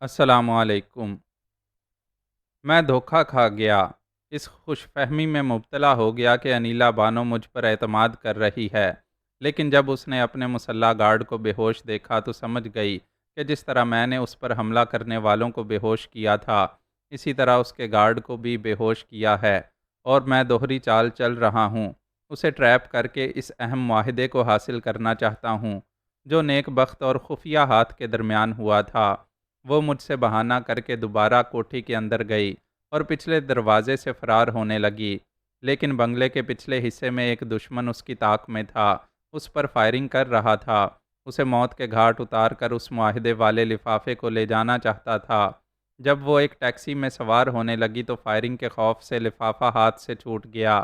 السلام علیکم۔ میں دھوکا کھا گیا۔ اس خوش فہمی میں مبتلا ہو گیا کہ انیلا بانو مجھ پر اعتماد کر رہی ہے، لیکن جب اس نے اپنے مسلح گارڈ کو بے ہوش دیکھا تو سمجھ گئی کہ جس طرح میں نے اس پر حملہ کرنے والوں کو بے ہوش کیا تھا، اسی طرح اس کے گارڈ کو بھی بے ہوش کیا ہے، اور میں دوہری چال چل رہا ہوں۔ اسے ٹریپ کر کے اس اہم معاہدے کو حاصل کرنا چاہتا ہوں جو نیک بخت اور خفیہ ہاتھ کے درمیان ہوا تھا۔ وہ مجھ سے بہانہ کر کے دوبارہ کوٹھی کے اندر گئی اور پچھلے دروازے سے فرار ہونے لگی، لیکن بنگلے کے پچھلے حصے میں ایک دشمن اس کی طاق میں تھا، اس پر فائرنگ کر رہا تھا، اسے موت کے گھاٹ اتار کر اس معاہدے والے لفافے کو لے جانا چاہتا تھا۔ جب وہ ایک ٹیکسی میں سوار ہونے لگی تو فائرنگ کے خوف سے لفافہ ہاتھ سے چھوٹ گیا۔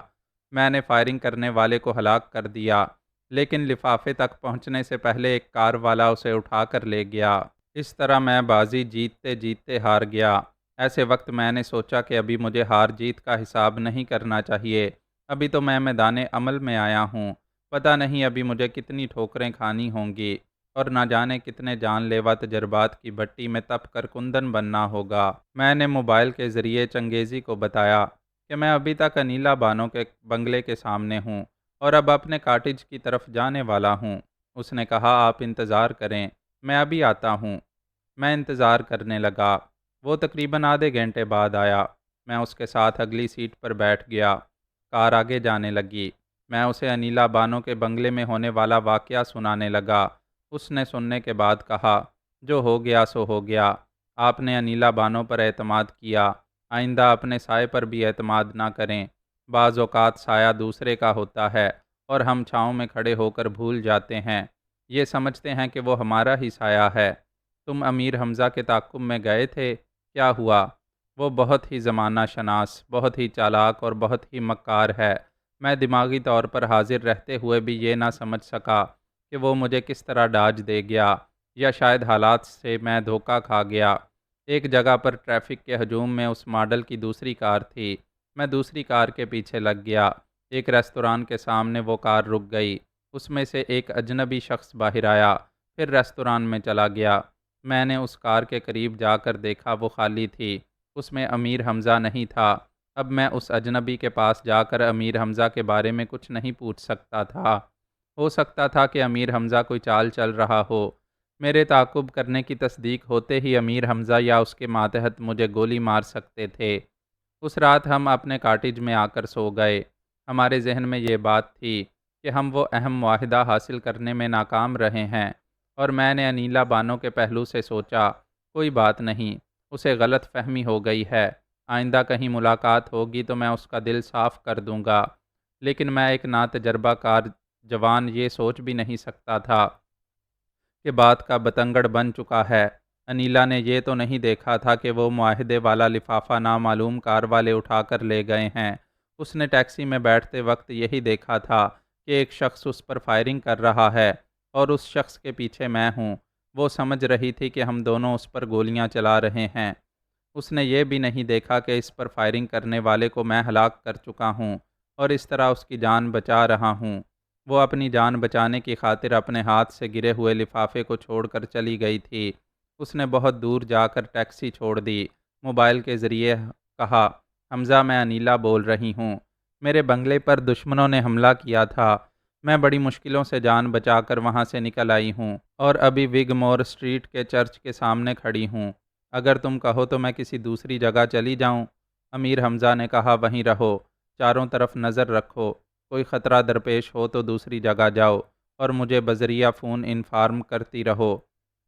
میں نے فائرنگ کرنے والے کو ہلاک کر دیا، لیکن لفافے تک پہنچنے سے پہلے ایک کار والا اسے اٹھا کر لے گیا۔ اس طرح میں بازی جیتتے جیتتے ہار گیا۔ ایسے وقت میں نے سوچا کہ ابھی مجھے ہار جیت کا حساب نہیں کرنا چاہیے، ابھی تو میں میدان عمل میں آیا ہوں، پتہ نہیں ابھی مجھے کتنی ٹھوکریں کھانی ہوں گی اور نہ جانے کتنے جان لیوا تجربات کی بھٹی میں تپ کر کندن بننا ہوگا۔ میں نے موبائل کے ذریعے چنگیزی کو بتایا کہ میں ابھی تک انیلا بانو کے بنگلے کے سامنے ہوں اور اب اپنے کاٹیج کی طرف جانے والا ہوں۔ اس نے کہا، آپ انتظار کریں، میں ابھی آتا ہوں۔ میں انتظار کرنے لگا۔ وہ تقریباً آدھے گھنٹے بعد آیا۔ میں اس کے ساتھ اگلی سیٹ پر بیٹھ گیا۔ کار آگے جانے لگی۔ میں اسے انیلا بانو کے بنگلے میں ہونے والا واقعہ سنانے لگا۔ اس نے سننے کے بعد کہا، جو ہو گیا سو ہو گیا۔ آپ نے انیلا بانو پر اعتماد کیا، آئندہ اپنے سائے پر بھی اعتماد نہ کریں۔ بعض اوقات سایہ دوسرے کا ہوتا ہے اور ہم چھاؤں میں کھڑے ہو کر بھول جاتے ہیں، یہ سمجھتے ہیں کہ وہ ہمارا ہی سایہ ہے۔ تم امیر حمزہ کے تعاقب میں گئے تھے، کیا ہوا؟ وہ بہت ہی زمانہ شناس، بہت ہی چالاک اور بہت ہی مکار ہے۔ میں دماغی طور پر حاضر رہتے ہوئے بھی یہ نہ سمجھ سکا کہ وہ مجھے کس طرح ڈاج دے گیا، یا شاید حالات سے میں دھوکا کھا گیا۔ ایک جگہ پر ٹریفک کے ہجوم میں اس ماڈل کی دوسری کار تھی۔ میں دوسری کار کے پیچھے لگ گیا۔ ایک ریستوران کے سامنے وہ کار رک گئی۔ اس میں سے ایک اجنبی شخص باہر آیا، پھر ریستوران میں چلا گیا۔ میں نے اس کار کے قریب جا کر دیکھا، وہ خالی تھی، اس میں امیر حمزہ نہیں تھا۔ اب میں اس اجنبی کے پاس جا کر امیر حمزہ کے بارے میں کچھ نہیں پوچھ سکتا تھا۔ ہو سکتا تھا کہ امیر حمزہ کوئی چال چل رہا ہو۔ میرے تعاقب کرنے کی تصدیق ہوتے ہی امیر حمزہ یا اس کے ماتحت مجھے گولی مار سکتے تھے۔ اس رات ہم اپنے کاٹیج میں آ کر سو گئے۔ ہمارے ذہن میں یہ بات تھی کہ ہم وہ اہم معاہدہ حاصل کرنے میں ناکام رہے ہیں، اور میں نے انیلا بانو کے پہلو سے سوچا، کوئی بات نہیں، اسے غلط فہمی ہو گئی ہے، آئندہ کہیں ملاقات ہوگی تو میں اس کا دل صاف کر دوں گا۔ لیکن میں ایک ناتجربہ کار جوان یہ سوچ بھی نہیں سکتا تھا کہ بات کا بتنگڑ بن چکا ہے۔ انیلا نے یہ تو نہیں دیکھا تھا کہ وہ معاہدے والا لفافہ نامعلوم کار والے اٹھا کر لے گئے ہیں۔ اس نے ٹیکسی میں بیٹھتے وقت یہی دیکھا تھا کہ ایک شخص اس پر فائرنگ کر رہا ہے اور اس شخص کے پیچھے میں ہوں۔ وہ سمجھ رہی تھی کہ ہم دونوں اس پر گولیاں چلا رہے ہیں۔ اس نے یہ بھی نہیں دیکھا کہ اس پر فائرنگ کرنے والے کو میں ہلاک کر چکا ہوں اور اس طرح اس کی جان بچا رہا ہوں۔ وہ اپنی جان بچانے کی خاطر اپنے ہاتھ سے گرے ہوئے لفافے کو چھوڑ کر چلی گئی تھی۔ اس نے بہت دور جا کر ٹیکسی چھوڑ دی۔ موبائل کے ذریعے کہا، حمزہ، میں انیلا بول رہی ہوں۔ میرے بنگلے پر دشمنوں نے حملہ کیا تھا۔ میں بڑی مشکلوں سے جان بچا کر وہاں سے نکل آئی ہوں اور ابھی وگ مور اسٹریٹ کے چرچ کے سامنے کھڑی ہوں۔ اگر تم کہو تو میں کسی دوسری جگہ چلی جاؤں۔ امیر حمزہ نے کہا، وہیں رہو، چاروں طرف نظر رکھو، کوئی خطرہ درپیش ہو تو دوسری جگہ جاؤ اور مجھے بذریعہ فون انفارم کرتی رہو۔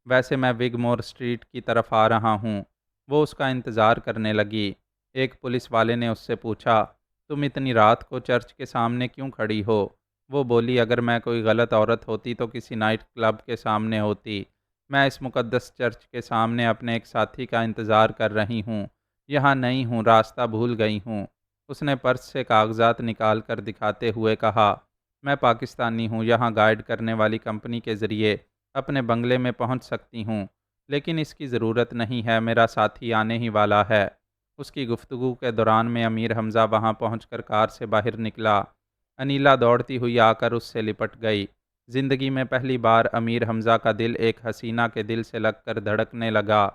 ویسے میں وگ مور اسٹریٹ کی طرف آ رہا ہوں۔ وہ اس کا انتظار کرنے لگی۔ ایک پولیس والے نے اس سے پوچھا، تم اتنی رات کو چرچ کے سامنے کیوں کھڑی ہو؟ وہ بولی، اگر میں کوئی غلط عورت ہوتی تو کسی نائٹ کلب کے سامنے ہوتی۔ میں اس مقدس چرچ کے سامنے اپنے ایک ساتھی کا انتظار کر رہی ہوں۔ یہاں نئی ہوں، راستہ بھول گئی ہوں۔ اس نے پرس سے کاغذات نکال کر دکھاتے ہوئے کہا، میں پاکستانی ہوں، یہاں گائیڈ کرنے والی کمپنی کے ذریعے اپنے بنگلے میں پہنچ سکتی ہوں، لیکن اس کی ضرورت نہیں ہے، میرا ساتھی آنے ہی والا ہے۔ اس کی گفتگو کے دوران میں امیر حمزہ وہاں پہنچ کر کار سے باہر نکلا۔ انیلا دوڑتی ہوئی آ کر اس سے لپٹ گئی۔ زندگی میں پہلی بار امیر حمزہ کا دل ایک حسینہ کے دل سے لگ کر دھڑکنے لگا۔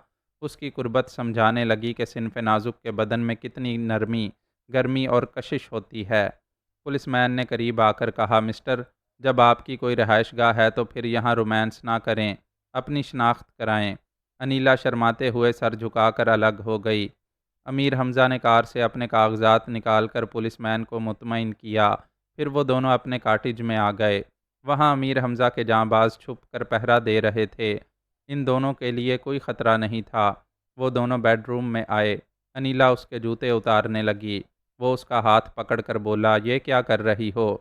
اس کی قربت سمجھانے لگی کہ صنف نازک کے بدن میں کتنی نرمی، گرمی اور کشش ہوتی ہے۔ پولیس مین نے قریب آ کر کہا، مسٹر، جب آپ کی کوئی رہائش گاہ ہے تو پھر یہاں رومانس نہ کریں، اپنی شناخت کرائیں۔ انیلا شرماتے ہوئے سر جھکا کر الگ ہو گئی۔ امیر حمزہ نے کار سے اپنے کاغذات نکال کر پولیس مین کو مطمئن کیا، پھر وہ دونوں اپنے کاٹیج میں آ گئے۔ وہاں امیر حمزہ کے جانباز چھپ کر پہرا دے رہے تھے۔ ان دونوں کے لیے کوئی خطرہ نہیں تھا۔ وہ دونوں بیڈ روم میں آئے۔ انیلا اس کے جوتے اتارنے لگی۔ وہ اس کا ہاتھ پکڑ کر بولا، یہ کیا کر رہی ہو؟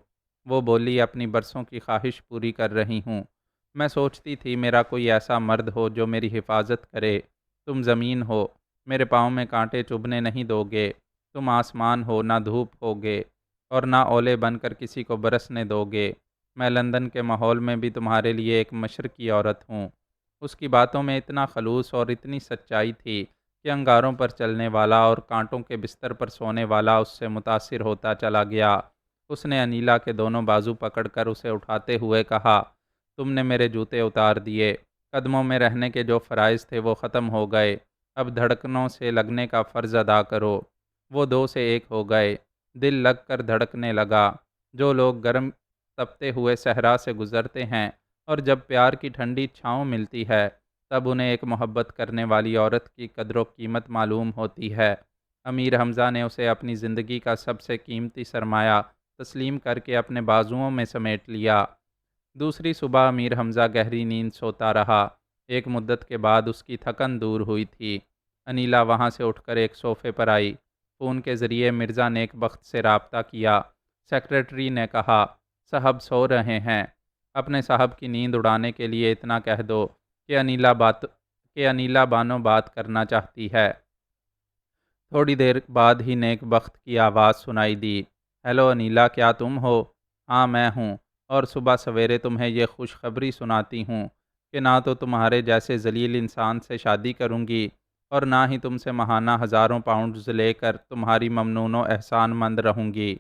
وہ بولی، اپنی برسوں کی خواہش پوری کر رہی ہوں۔ میں سوچتی تھی میرا کوئی ایسا مرد ہو جو میری حفاظت کرے۔ تم زمین ہو، میرے پاؤں میں کانٹے چبھنے نہیں دو گے۔ تم آسمان ہو، نہ دھوپ ہوگے اور نہ اولے بن کر کسی کو برسنے دو گے۔ میں لندن کے ماحول میں بھی تمہارے لیے ایک مشرقی عورت ہوں۔ اس کی باتوں میں اتنا خلوص اور اتنی سچائی تھی کہ انگاروں پر چلنے والا اور کانٹوں کے بستر پر سونے والا اس سے متاثر ہوتا چلا گیا۔ اس نے انیلا کے دونوں بازو پکڑ کر اسے اٹھاتے ہوئے کہا، تم نے میرے جوتے اتار دیے۔ قدموں میں رہنے کے جو فرائض تھے وہ ختم ہو گئے۔ اب دھڑکنوں سے لگنے کا فرض ادا کرو۔ وہ دو سے ایک ہو گئے۔ دل لگ کر دھڑکنے لگا۔ جو لوگ گرم تپتے ہوئے صحرا سے گزرتے ہیں اور جب پیار کی ٹھنڈی چھاؤں ملتی ہے تب انہیں ایک محبت کرنے والی عورت کی قدر و قیمت معلوم ہوتی ہے۔ امیر حمزہ نے اسے اپنی زندگی کا سب سے قیمتی سرمایہ تسلیم کر کے اپنے بازوؤں میں سمیٹ لیا۔ دوسری صبح امیر حمزہ گہری نیند سوتا رہا۔ ایک مدت کے بعد اس کی تھکن دور ہوئی تھی۔ انیلا وہاں سے اٹھ کر ایک صوفے پر آئی۔ فون کے ذریعے مرزا نیک بخت سے رابطہ کیا۔ سیکرٹری نے کہا، صاحب سو رہے ہیں۔ اپنے صاحب کی نیند اڑانے کے لیے اتنا کہہ دو کہ انیلا بانو بات کرنا چاہتی ہے۔ تھوڑی دیر بعد ہی نیک بخت کی آواز سنائی دی، ہیلو انیلا، کیا تم ہو؟ ہاں میں ہوں، اور صبح سویرے تمہیں یہ خوشخبری سناتی ہوں کہ نہ تو تمہارے جیسے ذلیل انسان سے شادی کروں گی اور نہ ہی تم سے ماہانہ ہزاروں پاؤنڈز لے کر تمہاری ممنون و احسان مند رہوں گی۔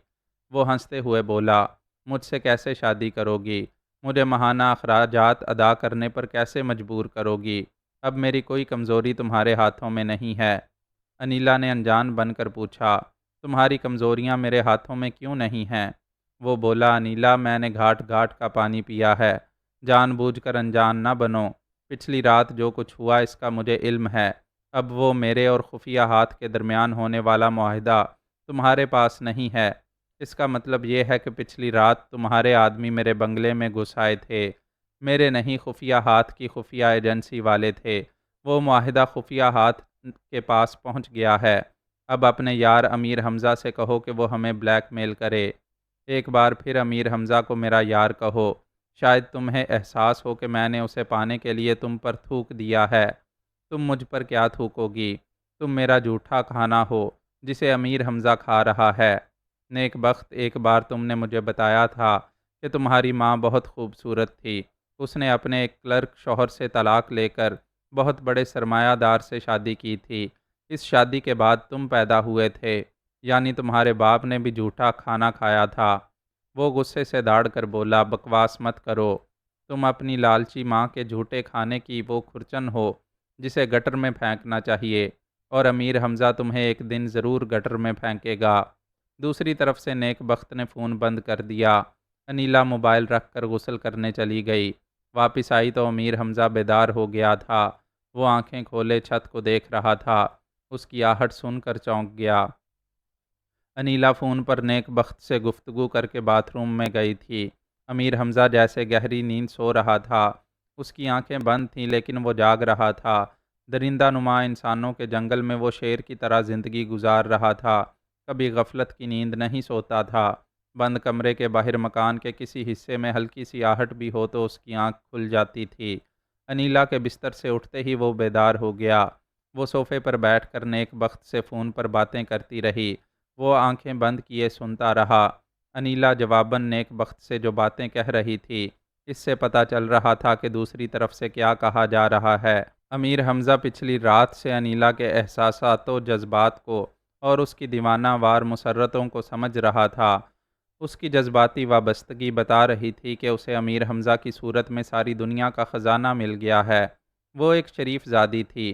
وہ ہنستے ہوئے بولا، مجھ سے کیسے شادی کرو گی؟ مجھے ماہانہ اخراجات ادا کرنے پر کیسے مجبور کرو گی؟ اب میری کوئی کمزوری تمہارے ہاتھوں میں نہیں ہے۔ انیلا نے انجان بن کر پوچھا، تمہاری کمزوریاں میرے ہاتھوں میں کیوں نہیں ہیں؟ وہ بولا، انیلا، میں نے گھاٹ گھاٹ کا پانی پیا ہے۔ جان بوجھ کر انجان نہ بنو۔ پچھلی رات جو کچھ ہوا اس کا مجھے علم ہے۔ اب وہ میرے اور خفیہ ہاتھ کے درمیان ہونے والا معاہدہ تمہارے پاس نہیں ہے۔ اس کا مطلب یہ ہے کہ پچھلی رات تمہارے آدمی میرے بنگلے میں گھس آئے تھے۔ میرے نہیں، خفیہ ہاتھ کی خفیہ ایجنسی والے تھے۔ وہ معاہدہ خفیہ ہاتھ کے پاس پہنچ گیا ہے۔ اب اپنے یار امیر حمزہ سے کہو کہ وہ ہمیں بلیک میل کرے۔ ایک بار پھر امیر حمزہ کو میرا یار کہو۔ شاید تمہیں احساس ہو کہ میں نے اسے پانے کے لیے تم پر تھوک دیا ہے۔ تم مجھ پر کیا تھوکو گی؟ تم میرا جھوٹا کھانا ہو جسے امیر حمزہ کھا رہا ہے۔ نیک بخت، ایک بار تم نے مجھے بتایا تھا کہ تمہاری ماں بہت خوبصورت تھی۔ اس نے اپنے ایک کلرک شوہر سے طلاق لے کر بہت بڑے سرمایہ دار سے شادی کی تھی۔ اس شادی کے بعد تم پیدا ہوئے تھے، یعنی تمہارے باپ نے بھی جھوٹا کھانا کھایا تھا۔ وہ غصے سے داڑ کر بولا، بکواس مت کرو۔ تم اپنی لالچی ماں کے جھوٹے کھانے کی وہ کھرچن ہو جسے گٹر میں پھینکنا چاہیے، اور امیر حمزہ تمہیں ایک دن ضرور گٹر میں پھینکے گا۔ دوسری طرف سے نیک بخت نے فون بند کر دیا۔ انیلا موبائل رکھ کر غسل کرنے چلی گئی۔ واپس آئی تو امیر حمزہ بیدار ہو گیا تھا۔ وہ آنکھیں کھولے چھت کو دیکھ رہا تھا۔ اس کی آہٹ سن کر چونک گیا۔ انیلا فون پر نیک بخت سے گفتگو کر کے باتھ روم میں گئی تھی۔ امیر حمزہ جیسے گہری نیند سو رہا تھا۔ اس کی آنکھیں بند تھیں لیکن وہ جاگ رہا تھا۔ درندہ نما انسانوں کے جنگل میں وہ شیر کی طرح زندگی گزار رہا تھا۔ کبھی غفلت کی نیند نہیں سوتا تھا۔ بند کمرے کے باہر مکان کے کسی حصے میں ہلکی سی آہٹ بھی ہو تو اس کی آنکھ کھل جاتی تھی۔ انیلا کے بستر سے اٹھتے ہی وہ بیدار ہو گیا۔ وہ صوفے پر بیٹھ کر نیک بخت سے فون پر باتیں کرتی رہی۔ وہ آنکھیں بند کیے سنتا رہا۔ انیلا جواباً نیک بخت سے جو باتیں کہہ رہی تھی اس سے پتہ چل رہا تھا کہ دوسری طرف سے کیا کہا جا رہا ہے۔ امیر حمزہ پچھلی رات سے انیلا کے احساسات و جذبات کو اور اس کی دیوانہ وار مسرتوں کو سمجھ رہا تھا۔ اس کی جذباتی وابستگی بتا رہی تھی کہ اسے امیر حمزہ کی صورت میں ساری دنیا کا خزانہ مل گیا ہے۔ وہ ایک شریف زادی تھی،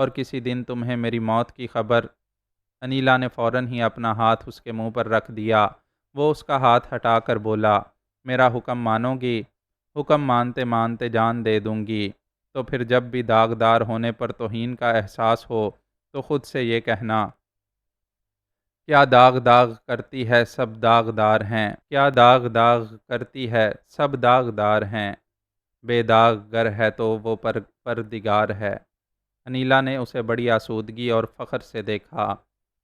اور کسی دن تمہیں میری موت کی خبر۔ انیلا نے فوراً ہی اپنا ہاتھ اس کے منہ پر رکھ دیا۔ وہ اس کا ہاتھ ہٹا کر بولا، میرا حکم مانو گی؟ حکم مانتے مانتے جان دے دوں گی۔ تو پھر جب بھی داغدار ہونے پر توہین کا احساس ہو تو خود سے یہ کہنا، کیا داغ داغ کرتی ہے سب داغدار ہیں، کیا داغ داغ کرتی ہے سب داغدار ہیں، بے داغ گر ہے تو وہ پردگار ہے۔ انیلا نے اسے بڑی آسودگی اور فخر سے دیکھا۔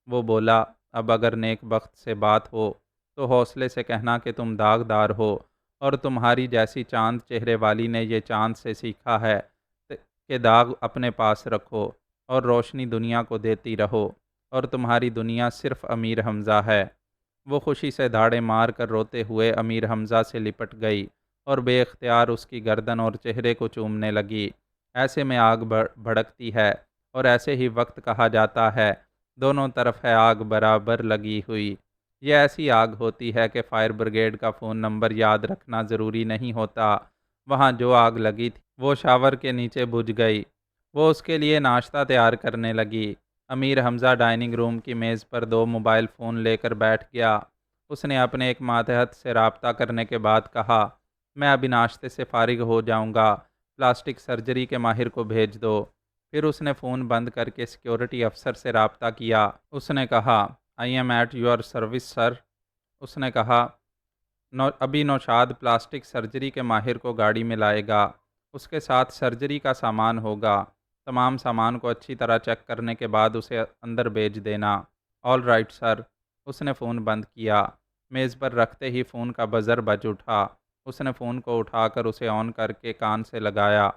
وہ بولا، اب اگر نیک بخت سے بات ہو تو حوصلے سے کہنا کہ تم داغدار ہو، اور تمہاری جیسی چاند چہرے والی نے یہ چاند سے سیکھا ہے کہ داغ اپنے پاس رکھو اور روشنی دنیا کو دیتی رہو، اور تمہاری دنیا صرف امیر حمزہ ہے۔ وہ خوشی سے دھاڑے مار کر روتے ہوئے امیر حمزہ سے لپٹ گئی اور بے اختیار اس کی گردن اور چہرے کو چومنے لگی۔ ایسے میں آگ بھڑکتی ہے، اور ایسے ہی وقت کہا جاتا ہے، دونوں طرف ہے آگ برابر لگی ہوئی۔ یہ ایسی آگ ہوتی ہے کہ فائر بریگیڈ کا فون نمبر یاد رکھنا ضروری نہیں ہوتا۔ وہاں جو آگ لگی تھی وہ شاور کے نیچے بجھ گئی۔ وہ اس کے لیے ناشتہ تیار کرنے لگی۔ امیر حمزہ ڈائننگ روم کی میز پر 2 موبائل فون لے کر بیٹھ گیا۔ اس نے اپنے ایک ماتحت سے رابطہ کرنے کے بعد کہا، میں ابھی ناشتے سے فارغ ہو جاؤں گا، پلاسٹک سرجری کے ماہر کو بھیج دو۔ پھر اس نے فون بند کر کے سیکیورٹی افسر سے رابطہ کیا۔ اس نے کہا، I am at your service sir. اس نے کہا، ابھی نوشاد پلاسٹک سرجری کے ماہر کو گاڑی میں لائے گا، اس کے ساتھ سرجری کا سامان ہوگا۔ تمام سامان کو اچھی طرح چیک کرنے کے بعد اسے اندر بھیج دینا۔ All right sir. اس نے فون بند کیا۔ میز پر رکھتے ہی فون کا بزر بج اٹھا۔ اس نے فون کو اٹھا کر اسے آن کر کے کان سے لگایا۔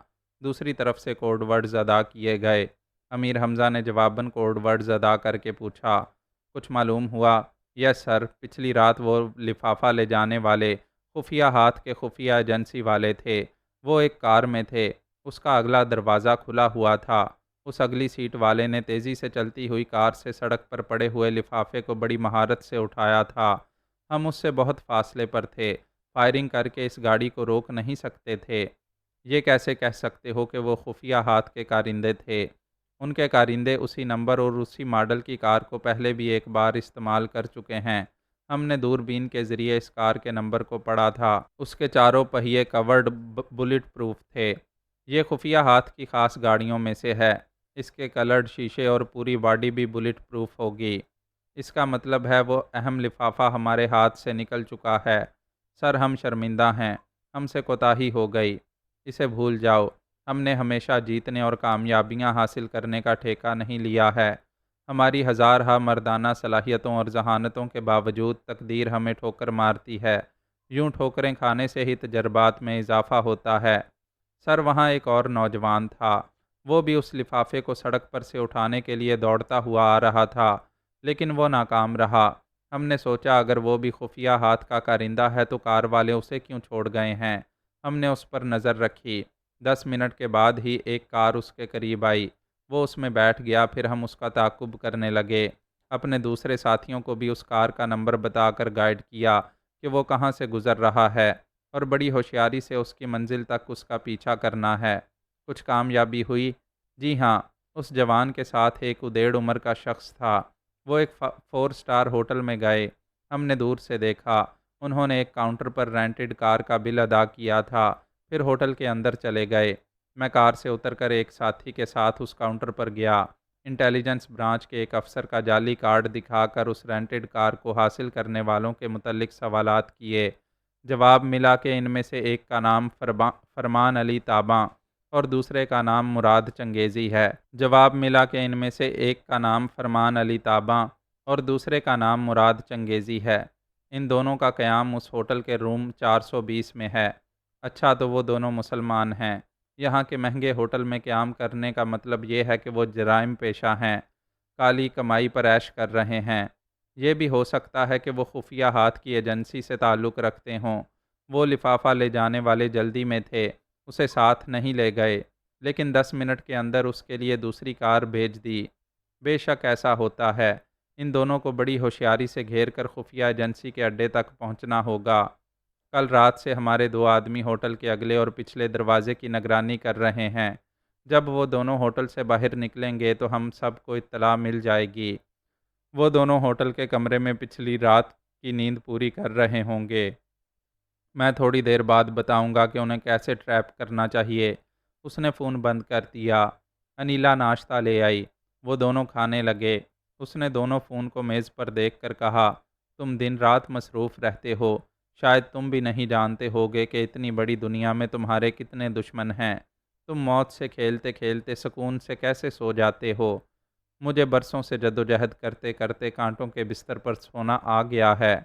دوسری طرف سے کوڈ ورڈز ادا کیے گئے۔ امیر حمزہ نے جواباً کوڈ ورڈز ادا کر کے پوچھا، کچھ معلوم ہوا؟ یس سر، پچھلی رات وہ لفافہ لے جانے والے خفیہ ہاتھ کے خفیہ ایجنسی والے تھے۔ وہ ایک کار میں تھے۔ اس کا اگلا دروازہ کھلا ہوا تھا۔ اس اگلی سیٹ والے نے تیزی سے چلتی ہوئی کار سے سڑک پر پڑے ہوئے لفافے کو بڑی مہارت سے اٹھایا تھا۔ ہم اس سے بہت فاصلے پر تھے، فائرنگ کر کے اس گاڑی کو روک نہیں سکتے تھے۔ یہ کیسے کہہ سکتے ہو کہ وہ خفیہ ہاتھ کے کارندے تھے؟ ان کے کارندے اسی نمبر اور اسی ماڈل کی کار کو پہلے بھی ایک بار استعمال کر چکے ہیں۔ ہم نے دوربین کے ذریعے اس کار کے نمبر کو پڑھا تھا۔ اس کے چاروں پہیے کورڈ بلٹ پروف تھے۔ یہ خفیہ ہاتھ کی خاص گاڑیوں میں سے ہے۔ اس کے کلرڈ شیشے اور پوری باڈی بھی بلٹ پروف ہوگی۔ اس کا مطلب ہے وہ اہم لفافہ ہمارے ہاتھ سے نکل چکا ہے۔ سر، ہم شرمندہ ہیں، ہم سے کوتاہی ہو گئی، اسے بھول جاؤ۔ ہم نے ہمیشہ جیتنے اور کامیابیاں حاصل کرنے کا ٹھیکہ نہیں لیا ہے۔ ہماری ہزارہا مردانہ صلاحیتوں اور ذہانتوں کے باوجود تقدیر ہمیں ٹھوکر مارتی ہے۔ یوں ٹھوکریں کھانے سے ہی تجربات میں اضافہ ہوتا ہے۔ سر، وہاں ایک اور نوجوان تھا۔ وہ بھی اس لفافے کو سڑک پر سے اٹھانے کے لیے دوڑتا ہوا آ رہا تھا، لیکن وہ ناکام رہا۔ ہم نے سوچا اگر وہ بھی خفیہ ہاتھ کا کارندہ ہے تو کار والے اسے کیوں چھوڑ گئے ہیں۔ ہم نے اس پر نظر رکھی۔ 10 منٹ کے بعد ہی ایک کار اس کے قریب آئی۔ وہ اس میں بیٹھ گیا۔ پھر ہم اس کا تعاقب کرنے لگے۔ اپنے دوسرے ساتھیوں کو بھی اس کار کا نمبر بتا کر گائیڈ کیا کہ وہ کہاں سے گزر رہا ہے، اور بڑی ہوشیاری سے اس کی منزل تک اس کا پیچھا کرنا ہے۔ کچھ کامیابی ہوئی؟ جی ہاں، اس جوان کے ساتھ ایک ادیڑ عمر کا شخص تھا۔ وہ ایک 4 اسٹار ہوٹل میں گئے۔ ہم نے دور سے دیکھا۔ انہوں نے ایک کاؤنٹر پر رینٹڈ کار کا بل ادا کیا تھا، پھر ہوٹل کے اندر چلے گئے۔ میں کار سے اتر کر ایک ساتھی کے ساتھ اس کاؤنٹر پر گیا۔ انٹیلیجنس برانچ کے ایک افسر کا جعلی کارڈ دکھا کر اس رینٹڈ کار کو حاصل کرنے والوں کے متعلق سوالات کیے۔ جواب ملا کہ ان میں سے ایک کا نام فرمان علی تاباں اور دوسرے کا نام مراد چنگیزی ہے۔ جواب ملا کہ ان میں سے ایک کا نام فرمان علی تاباں اور دوسرے کا نام مراد چنگیزی ہے۔ ان دونوں کا قیام اس ہوٹل کے روم 420 میں ہے۔ اچھا، تو وہ دونوں مسلمان ہیں۔ یہاں کے مہنگے ہوٹل میں قیام کرنے کا مطلب یہ ہے کہ وہ جرائم پیشہ ہیں، کالی کمائی پر عیش کر رہے ہیں۔ یہ بھی ہو سکتا ہے کہ وہ خفیہ ہاتھ کی ایجنسی سے تعلق رکھتے ہوں۔ وہ لفافہ لے جانے والے جلدی میں تھے، اسے ساتھ نہیں لے گئے، لیکن 10 منٹ کے اندر اس کے لیے دوسری کار بھیج دی۔ بے شک ایسا ہوتا ہے۔ ان دونوں کو بڑی ہوشیاری سے گھیر کر خفیہ ایجنسی کے اڈے تک پہنچنا ہوگا۔ کل رات سے ہمارے 2 آدمی ہوٹل کے اگلے اور پچھلے دروازے کی نگرانی کر رہے ہیں۔ جب وہ دونوں ہوٹل سے باہر نکلیں گے تو ہم سب کو اطلاع مل جائے گی۔ وہ دونوں ہوٹل کے کمرے میں پچھلی رات کی نیند پوری کر رہے ہوں گے۔ میں تھوڑی دیر بعد بتاؤں گا کہ انہیں کیسے ٹریپ کرنا چاہیے۔ اس نے فون بند کر دیا۔ انیلا ناشتہ لے آئی۔ وہ دونوں کھانے لگے۔ اس نے دونوں فون کو میز پر دیکھ کر کہا، تم دن رات مصروف رہتے ہو، شاید تم بھی نہیں جانتے ہوگے کہ اتنی بڑی دنیا میں تمہارے کتنے دشمن ہیں۔ تم موت سے کھیلتے کھیلتے سکون سے کیسے سو جاتے ہو؟ مجھے برسوں سے جدوجہد کرتے کرتے کانٹوں کے بستر پر سونا آ گیا ہے۔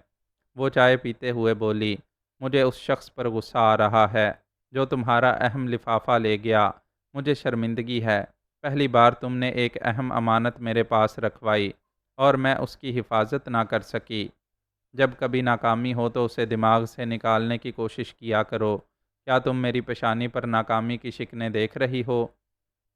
وہ چائے پیتے ہوئے بولی، مجھے اس شخص پر غصہ آ رہا ہے جو تمہارا اہم لفافہ لے گیا۔ مجھے شرمندگی ہے، پہلی بار تم نے ایک اہم امانت میرے پاس رکھوائی اور میں اس کی حفاظت نہ کر سکی۔ جب کبھی ناکامی ہو تو اسے دماغ سے نکالنے کی کوشش کیا کرو۔ کیا تم میری پیشانی پر ناکامی کی شکنیں دیکھ رہی ہو؟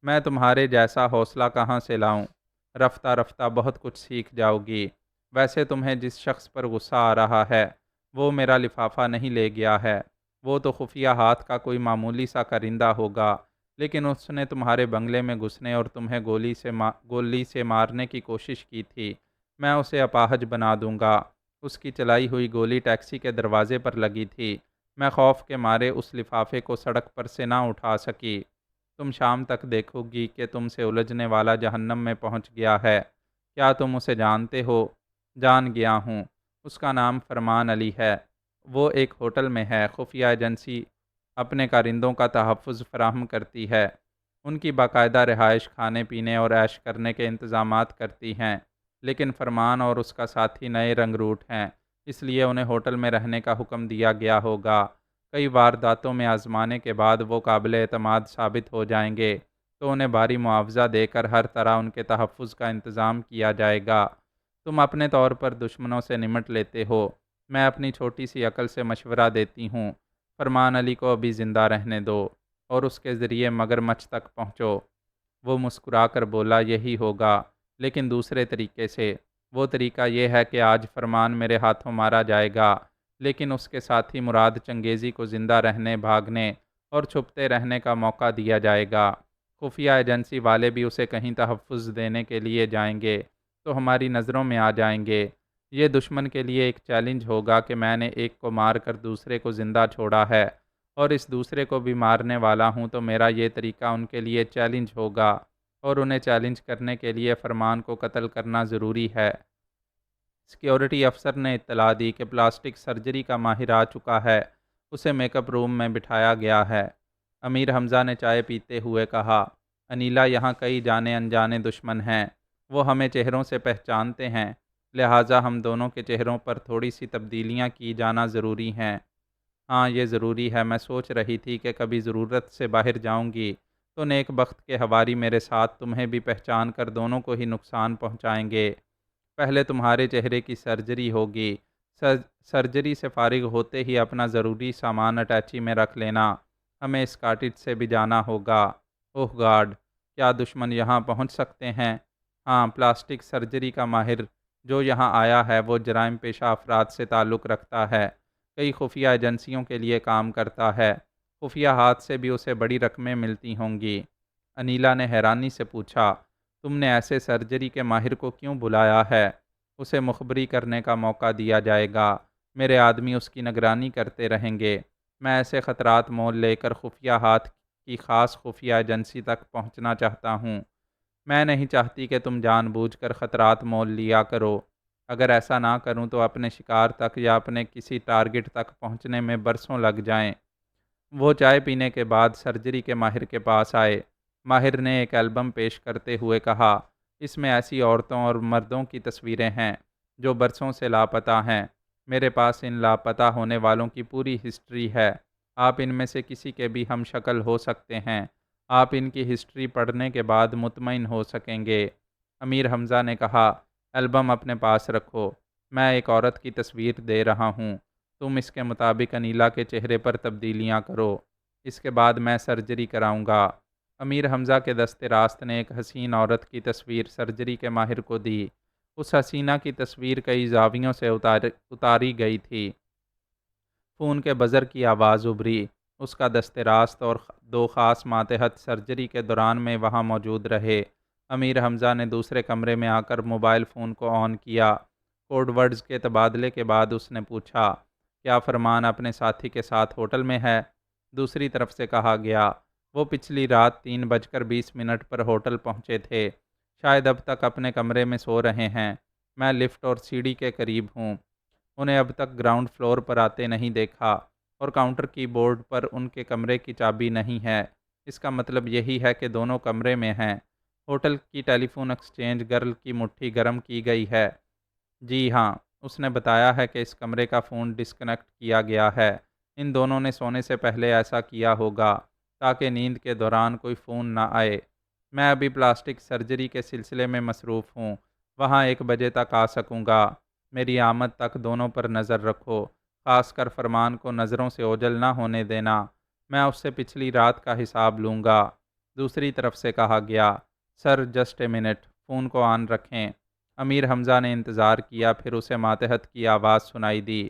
میں تمہارے جیسا حوصلہ کہاں سے لاؤں؟ رفتہ رفتہ بہت کچھ سیکھ جاؤ گی۔ ویسے تمہیں جس شخص پر غصہ آ رہا ہے وہ میرا لفافہ نہیں لے گیا ہے، وہ تو خفیہ ہاتھ کا کوئی معمولی سا کرندہ ہوگا، لیکن اس نے تمہارے بنگلے میں گھسنے اور تمہیں گولی سے مارنے کی کوشش کی تھی۔ میں اسے اپاہج بنا دوں گا۔ اس کی چلائی ہوئی گولی ٹیکسی کے دروازے پر لگی تھی۔ میں خوف کے مارے اس لفافے کو سڑک پر سے نہ اٹھا سکی۔ تم شام تک دیکھو گی کہ تم سے الجھنے والا جہنم میں پہنچ گیا ہے۔ کیا تم اسے جانتے ہو؟ جان گیا ہوں۔ اس کا نام فرمان علی ہے۔ وہ ایک ہوٹل میں ہے۔ خفیہ ایجنسی اپنے کارندوں کا تحفظ فراہم کرتی ہے۔ ان کی باقاعدہ رہائش، کھانے پینے اور عیش کرنے کے انتظامات کرتی ہیں، لیکن فرمان اور اس کا ساتھی نئے رنگ روٹ ہیں، اس لیے انہیں ہوٹل میں رہنے کا حکم دیا گیا ہوگا۔ کئی وارداتوں میں آزمانے کے بعد وہ قابل اعتماد ثابت ہو جائیں گے تو انہیں بھاری معاوضہ دے کر ہر طرح ان کے تحفظ کا انتظام کیا جائے گا۔ تم اپنے طور پر دشمنوں سے نمٹ لیتے ہو، میں اپنی چھوٹی سی عقل سے مشورہ دیتی ہوں۔ فرمان علی کو ابھی زندہ رہنے دو اور اس کے ذریعے مگرمچھ تک پہنچو۔ وہ مسکرا کر بولا، یہی ہوگا، لیکن دوسرے طریقے سے۔ وہ طریقہ یہ ہے کہ آج فرمان میرے ہاتھوں مارا جائے گا، لیکن اس کے ساتھی مراد چنگیزی کو زندہ رہنے، بھاگنے اور چھپتے رہنے کا موقع دیا جائے گا۔ خفیہ ایجنسی والے بھی اسے کہیں تحفظ دینے کے لیے جائیں گے تو ہماری نظروں میں آ جائیں گے۔ یہ دشمن کے لیے ایک چیلنج ہوگا کہ میں نے ایک کو مار کر دوسرے کو زندہ چھوڑا ہے اور اس دوسرے کو بھی مارنے والا ہوں، تو میرا یہ طریقہ ان کے لیے چیلنج ہوگا اور انہیں چیلنج کرنے کے لیے فرمان کو قتل کرنا ضروری ہے۔ سیکیورٹی افسر نے اطلاع دی کہ پلاسٹک سرجری کا ماہر آ چکا ہے، اسے میک اپ روم میں بٹھایا گیا ہے۔ امیر حمزہ نے چائے پیتے ہوئے کہا، انیلا، یہاں کئی جانے انجانے دشمن ہیں، وہ ہمیں چہروں سے پہچانتے ہیں، لہٰذا ہم دونوں کے چہروں پر تھوڑی سی تبدیلیاں کی جانا ضروری ہیں۔ ہاں، یہ ضروری ہے۔ میں سوچ رہی تھی کہ کبھی ضرورت سے باہر جاؤں گی تو نیک بخت کے ہواری میرے ساتھ تمہیں بھی پہچان کر دونوں کو ہی نقصان پہنچائیں گے۔ پہلے تمہارے چہرے کی سرجری ہوگی۔ سرجری سے فارغ ہوتے ہی اپنا ضروری سامان اٹیچی میں رکھ لینا، ہمیں اس کاٹیج سے بھی جانا ہوگا۔ اوہ گاڈ، کیا دشمن یہاں پہنچ سکتے ہیں؟ ہاں، پلاسٹک سرجری کا ماہر جو یہاں آیا ہے وہ جرائم پیشہ افراد سے تعلق رکھتا ہے، کئی خفیہ ایجنسیوں کے لیے کام کرتا ہے، خفیہ ہاتھ سے بھی اسے بڑی رقمیں ملتی ہوں گی۔ انیلا نے حیرانی سے پوچھا، تم نے ایسے سرجری کے ماہر کو کیوں بلایا ہے؟ اسے مخبری کرنے کا موقع دیا جائے گا، میرے آدمی اس کی نگرانی کرتے رہیں گے۔ میں ایسے خطرات مول لے کر خفیہ ہاتھ کی خاص خفیہ ایجنسی تک پہنچنا چاہتا ہوں۔ میں نہیں چاہتی کہ تم جان بوجھ کر خطرات مول لیا کرو۔ اگر ایسا نہ کروں تو اپنے شکار تک یا اپنے کسی ٹارگٹ تک پہنچنے میں برسوں لگ جائیں۔ وہ چائے پینے کے بعد سرجری کے ماہر کے پاس آئے۔ ماہر نے ایک البم پیش کرتے ہوئے کہا، اس میں ایسی عورتوں اور مردوں کی تصویریں ہیں جو برسوں سے لاپتہ ہیں۔ میرے پاس ان لاپتہ ہونے والوں کی پوری ہسٹری ہے۔ آپ ان میں سے کسی کے بھی ہم شکل ہو سکتے ہیں۔ آپ ان کی ہسٹری پڑھنے کے بعد مطمئن ہو سکیں گے۔ امیر حمزہ نے کہا، البم اپنے پاس رکھو، میں ایک عورت کی تصویر دے رہا ہوں، تم اس کے مطابق انیلا کے چہرے پر تبدیلیاں کرو، اس کے بعد میں سرجری کراؤں گا۔ امیر حمزہ کے دست راست نے ایک حسین عورت کی تصویر سرجری کے ماہر کو دی۔ اس حسینہ کی تصویر کئی زاویوں سے اتاری گئی تھی۔ فون کے بزر کی آواز ابھری۔ اس کا دست راست اور دو خاص ماتحت سرجری کے دوران میں وہاں موجود رہے۔ امیر حمزہ نے دوسرے کمرے میں آ کر موبائل فون کو آن کیا۔ کوڈ ورڈز کے تبادلے کے بعد اس نے پوچھا، کیا فرمان اپنے ساتھی کے ساتھ ہوٹل میں ہے؟ دوسری طرف سے کہا گیا، وہ پچھلی رات 3:20 پر ہوٹل پہنچے تھے، شاید اب تک اپنے کمرے میں سو رہے ہیں۔ میں لفٹ اور سیڑھی کے قریب ہوں، انہیں اب تک گراؤنڈ فلور پر آتے نہیں دیکھا، اور کاؤنٹر کی بورڈ پر ان کے کمرے کی چابی نہیں ہے۔ اس کا مطلب یہی ہے کہ دونوں کمرے میں ہیں۔ ہوٹل کی ٹیلی فون ایکسچینج گرل کی مٹھی گرم کی گئی ہے۔ جی ہاں، اس نے بتایا ہے کہ اس کمرے کا فون ڈسکنیکٹ کیا گیا ہے۔ ان دونوں نے سونے سے پہلے ایسا کیا ہوگا تاکہ نیند کے دوران کوئی فون نہ آئے۔ میں ابھی پلاسٹک سرجری کے سلسلے میں مصروف ہوں، وہاں 1 بجے تک آ سکوں گا۔ میری آمد تک دونوں پر نظر رکھو، خاص کر فرمان کو نظروں سے اوجھل نہ ہونے دینا۔ میں اس سے پچھلی رات کا حساب لوں گا۔ دوسری طرف سے کہا گیا، سر جسٹ اے منٹ، فون کو آن رکھیں۔ امیر حمزہ نے انتظار کیا، پھر اسے ماتحت کی آواز سنائی دی،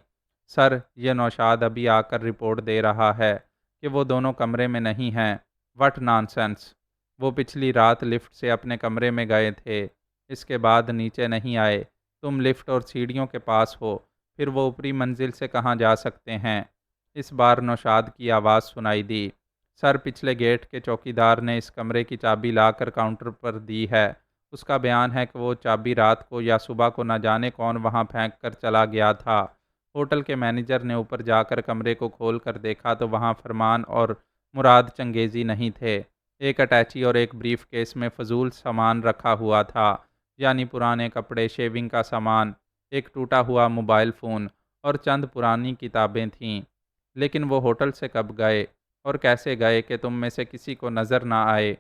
سر یہ نوشاد ابھی آ کر رپورٹ دے رہا ہے کہ وہ دونوں کمرے میں نہیں ہیں۔ What naan sense! وہ پچھلی رات لفٹ سے اپنے کمرے میں گئے تھے، اس کے بعد نیچے نہیں آئے۔ تم لفٹ اور سیڑھیوں کے پاس ہو، پھر وہ اوپری منزل سے کہاں جا سکتے ہیں؟ اس بار نوشاد کی آواز سنائی دی، سر پچھلے گیٹ کے چوکیدار نے اس کمرے کی چابی لا کر کاؤنٹر پر دی ہے۔ اس کا بیان ہے کہ وہ چابی رات کو یا صبح کو نہ جانے کون وہاں پھینک کر چلا گیا تھا۔ ہوٹل کے مینیجر نے اوپر جا کر کمرے کو کھول کر دیکھا تو وہاں فرمان اور مراد چنگیزی نہیں تھے۔ ایک اٹیچی اور ایک بریف کیس میں فضول سامان رکھا ہوا تھا، یعنی پرانے کپڑے، شیونگ کا سامان، ایک ٹوٹا ہوا موبائل فون اور چند پرانی کتابیں تھیں۔ لیکن وہ ہوٹل سے کب گئے اور کیسے گئے کہ تم میں سے کسی کو نظر نہ آئے؟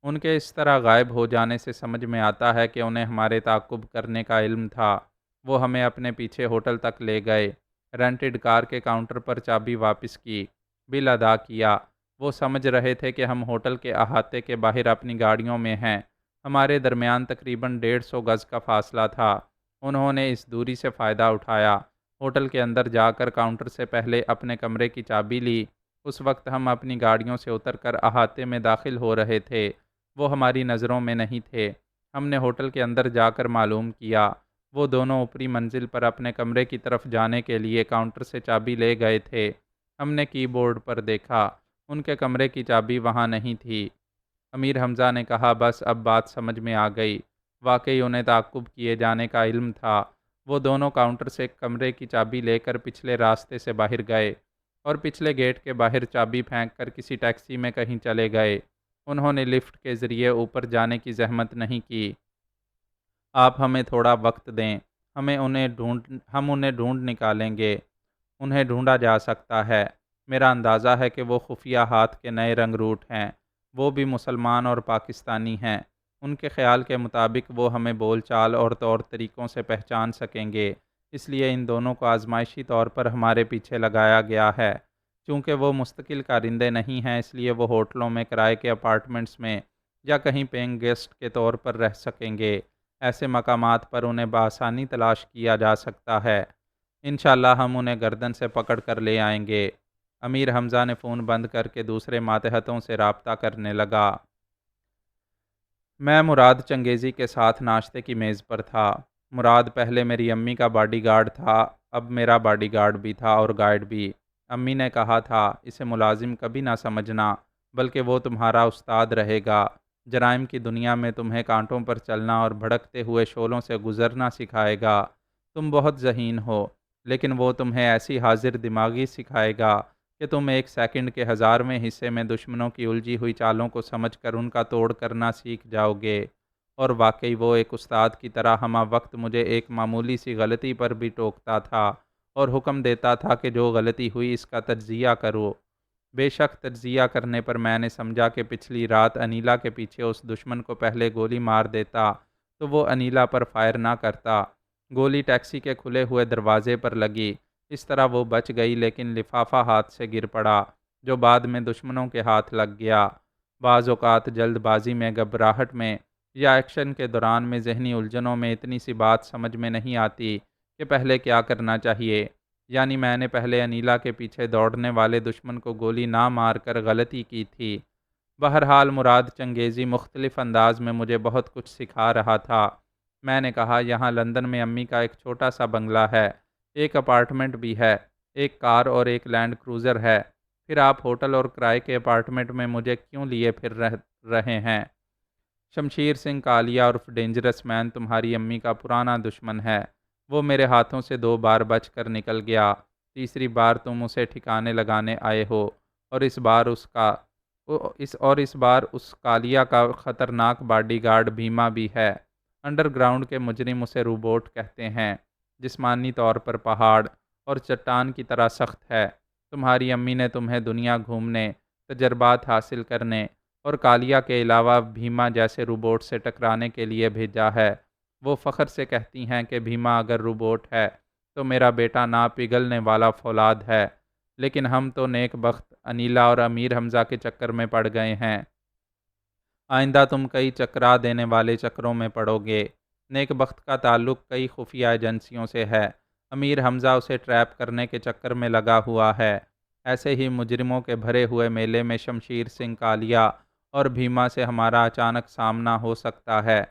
ان کے اس طرح غائب ہو جانے سے سمجھ میں آتا ہے کہ انہیں ہمارے تعاقب کرنے کا علم تھا۔ وہ ہمیں اپنے پیچھے ہوٹل تک لے گئے، رینٹڈ کار کے کاؤنٹر پر چابی واپس کی، بل ادا کیا۔ وہ سمجھ رہے تھے کہ ہم ہوٹل کے احاطے کے باہر اپنی گاڑیوں میں ہیں۔ ہمارے درمیان تقریباً 150 گز کا فاصلہ تھا۔ انہوں نے اس دوری سے فائدہ اٹھایا، ہوٹل کے اندر جا کر کاؤنٹر سے پہلے اپنے کمرے کی چابی لی۔ اس وقت ہم اپنی گاڑیوں سے اتر کر احاطے میں داخل ہو رہے تھے، وہ ہماری نظروں میں نہیں تھے۔ ہم نے ہوٹل کے اندر جا کر معلوم کیا، وہ دونوں اوپری منزل پر اپنے کمرے کی طرف جانے کے لیے کاؤنٹر سے چابی لے گئے تھے۔ ہم نے کی بورڈ پر دیکھا، ان کے کمرے کی چابی وہاں نہیں تھی۔ امیر حمزہ نے کہا، بس اب بات سمجھ میں آ گئی۔ واقعی انہیں تعاقب کیے جانے کا علم تھا۔ وہ دونوں کاؤنٹر سے کمرے کی چابی لے کر پچھلے راستے سے باہر گئے اور پچھلے گیٹ کے باہر چابی پھینک کر کسی ٹیکسی میں کہیں چلے گئے۔ انہوں نے لفٹ کے ذریعے اوپر جانے کی زحمت نہیں کی۔ آپ ہمیں تھوڑا وقت دیں، ہم انہیں ڈھونڈ نکالیں گے۔ انہیں ڈھونڈا جا سکتا ہے۔ میرا اندازہ ہے کہ وہ خفیہ ہاتھ کے نئے رنگ روٹ ہیں، وہ بھی مسلمان اور پاکستانی ہیں۔ ان کے خیال کے مطابق وہ ہمیں بول چال اور طور طریقوں سے پہچان سکیں گے، اس لیے ان دونوں کو آزمائشی طور پر ہمارے پیچھے لگایا گیا ہے۔ چونکہ وہ مستقل کارندے نہیں ہیں، اس لیے وہ ہوٹلوں میں، کرائے کے اپارٹمنٹس میں یا کہیں پینگ گیسٹ کے طور پر رہ سکیں گے۔ ایسے مقامات پر انہیں بآسانی تلاش کیا جا سکتا ہے۔ انشاءاللہ ہم انہیں گردن سے پکڑ کر لے آئیں گے۔ امیر حمزہ نے فون بند کر کے دوسرے ماتحتوں سے رابطہ کرنے لگا۔ میں مراد چنگیزی کے ساتھ ناشتے کی میز پر تھا۔ مراد پہلے میری امی کا باڈی گارڈ تھا، اب میرا باڈی گارڈ بھی تھا اور گائیڈ بھی۔ امی نے کہا تھا، اسے ملازم کبھی نہ سمجھنا، بلکہ وہ تمہارا استاد رہے گا۔ جرائم کی دنیا میں تمہیں کانٹوں پر چلنا اور بھڑکتے ہوئے شعلوں سے گزرنا سکھائے گا۔ تم بہت ذہین ہو، لیکن وہ تمہیں ایسی حاضر دماغی سکھائے گا کہ تم 1 سیکنڈ کے 1000ویں حصے میں دشمنوں کی الجھی ہوئی چالوں کو سمجھ کر ان کا توڑ کرنا سیکھ جاؤ گے۔ اور واقعی وہ ایک استاد کی طرح ہمہ وقت مجھے ایک معمولی سی غلطی پر بھی ٹوکتا تھا اور حکم دیتا تھا کہ جو غلطی ہوئی اس کا تجزیہ کرو۔ بے شک تجزیہ کرنے پر میں نے سمجھا کہ پچھلی رات انیلا کے پیچھے اس دشمن کو پہلے گولی مار دیتا تو وہ انیلا پر فائر نہ کرتا۔ گولی ٹیکسی کے کھلے ہوئے دروازے پر لگی، اس طرح وہ بچ گئی، لیکن لفافہ ہاتھ سے گر پڑا جو بعد میں دشمنوں کے ہاتھ لگ گیا۔ بعض اوقات جلد بازی میں، گھبراہٹ میں یا ایکشن کے دوران میں ذہنی الجھنوں میں اتنی سی بات سمجھ میں نہیں آتی کہ پہلے کیا کرنا چاہیے۔ یعنی میں نے پہلے انیلا کے پیچھے دوڑنے والے دشمن کو گولی نہ مار کر غلطی کی تھی۔ بہرحال مراد چنگیزی مختلف انداز میں مجھے بہت کچھ سکھا رہا تھا۔ میں نے کہا، یہاں لندن میں امی کا ایک چھوٹا سا بنگلہ ہے، ایک اپارٹمنٹ بھی ہے، ایک کار اور ایک لینڈ کروزر ہے۔ پھر آپ ہوٹل اور کرائے کے اپارٹمنٹ میں مجھے کیوں لیے پھر رہے ہیں؟ شمشیر سنگھ کالیا عرف ڈینجرس مین تمہاری امی کا پرانا دشمن ہے۔ وہ میرے ہاتھوں سے 2 بار بچ کر نکل گیا۔ تیسری بار تم اسے ٹھکانے لگانے آئے ہو، اور اس بار اس کالیا کا خطرناک باڈی گارڈ بھیما بھی ہے۔ انڈر گراؤنڈ کے مجرم اسے روبوٹ کہتے ہیں۔ جسمانی طور پر پہاڑ اور چٹان کی طرح سخت ہے۔ تمہاری امی نے تمہیں دنیا گھومنے، تجربات حاصل کرنے اور کالیا کے علاوہ بھیما جیسے روبوٹ سے ٹکرانے کے لیے بھیجا ہے۔ وہ فخر سے کہتی ہیں کہ بھیما اگر روبوٹ ہے تو میرا بیٹا نا پگھلنے والا فولاد ہے، لیکن ہم تو نیک بخت انیلا اور امیر حمزہ کے چکر میں پڑ گئے ہیں۔ آئندہ تم کئی چکرا دینے والے چکروں میں پڑو گے۔ نیک بخت کا تعلق کئی خفیہ ایجنسیوں سے ہے۔ امیر حمزہ اسے ٹریپ کرنے کے چکر میں لگا ہوا ہے۔ ایسے ہی مجرموں کے بھرے ہوئے میلے میں شمشیر سنگھ کالیا اور بھیما سے ہمارا اچانک سامنا ہو سکتا ہے۔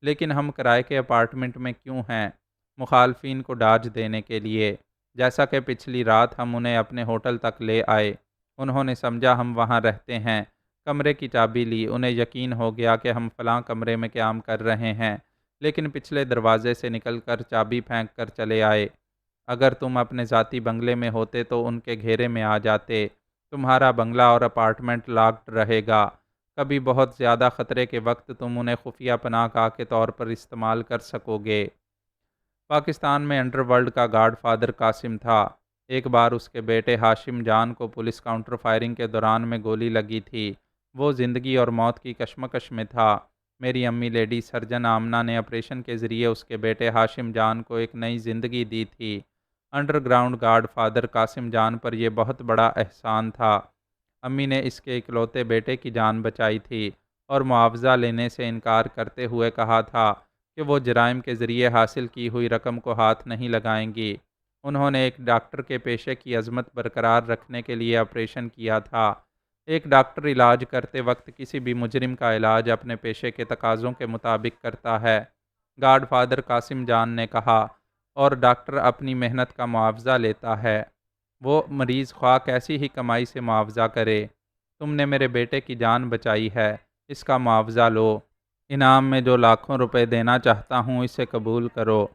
لیکن ہم کرائے کے اپارٹمنٹ میں کیوں ہیں؟ مخالفین کو ڈاج دینے کے لیے۔ جیسا کہ پچھلی رات ہم انہیں اپنے ہوٹل تک لے آئے۔ انہوں نے سمجھا ہم وہاں رہتے ہیں۔ کمرے کی چابی لی۔ انہیں یقین ہو گیا کہ ہم فلاں کمرے میں قیام کر رہے ہیں، لیکن پچھلے دروازے سے نکل کر چابی پھینک کر چلے آئے۔ اگر تم اپنے ذاتی بنگلے میں ہوتے تو ان کے گھیرے میں آ جاتے۔ تمہارا بنگلہ اور اپارٹمنٹ لاکڈ رہے گا۔ کبھی بہت زیادہ خطرے کے وقت تم انہیں خفیہ پناہ گاہ کے طور پر استعمال کر سکو گے۔ پاکستان میں انڈر ورلڈ کا گاڈ فادر قاسم تھا۔ ایک بار اس کے بیٹے ہاشم جان کو پولیس کاؤنٹر فائرنگ کے دوران میں گولی لگی تھی۔ وہ زندگی اور موت کی کشمکش میں تھا۔ میری امی لیڈی سرجن آمنہ نے آپریشن کے ذریعے اس کے بیٹے ہاشم جان کو ایک نئی زندگی دی تھی۔ Underground godfather Qasim Jan پر یہ بہت بڑا احسان تھا۔ امی نے اس کے اکلوتے بیٹے کی جان بچائی تھی اور معاوضہ لینے سے انکار کرتے ہوئے کہا تھا کہ وہ جرائم کے ذریعے حاصل کی ہوئی رقم کو ہاتھ نہیں لگائیں گی۔ انہوں نے ایک ڈاکٹر کے پیشے کی عظمت برقرار رکھنے کے لیے آپریشن کیا تھا۔ ایک ڈاکٹر علاج کرتے وقت کسی بھی مجرم کا علاج اپنے پیشے کے تقاضوں کے مطابق کرتا ہے، گاڈ فادر قاسم جان نے کہا، اور ڈاکٹر اپنی محنت کا معاوضہ لیتا ہے۔ وہ مریض خواہ کیسی ہی کمائی سے معاوضہ کرے۔ تم نے میرے بیٹے کی جان بچائی ہے، اس کا معاوضہ لو۔ انعام میں جو لاکھوں روپے دینا چاہتا ہوں اسے قبول کرو۔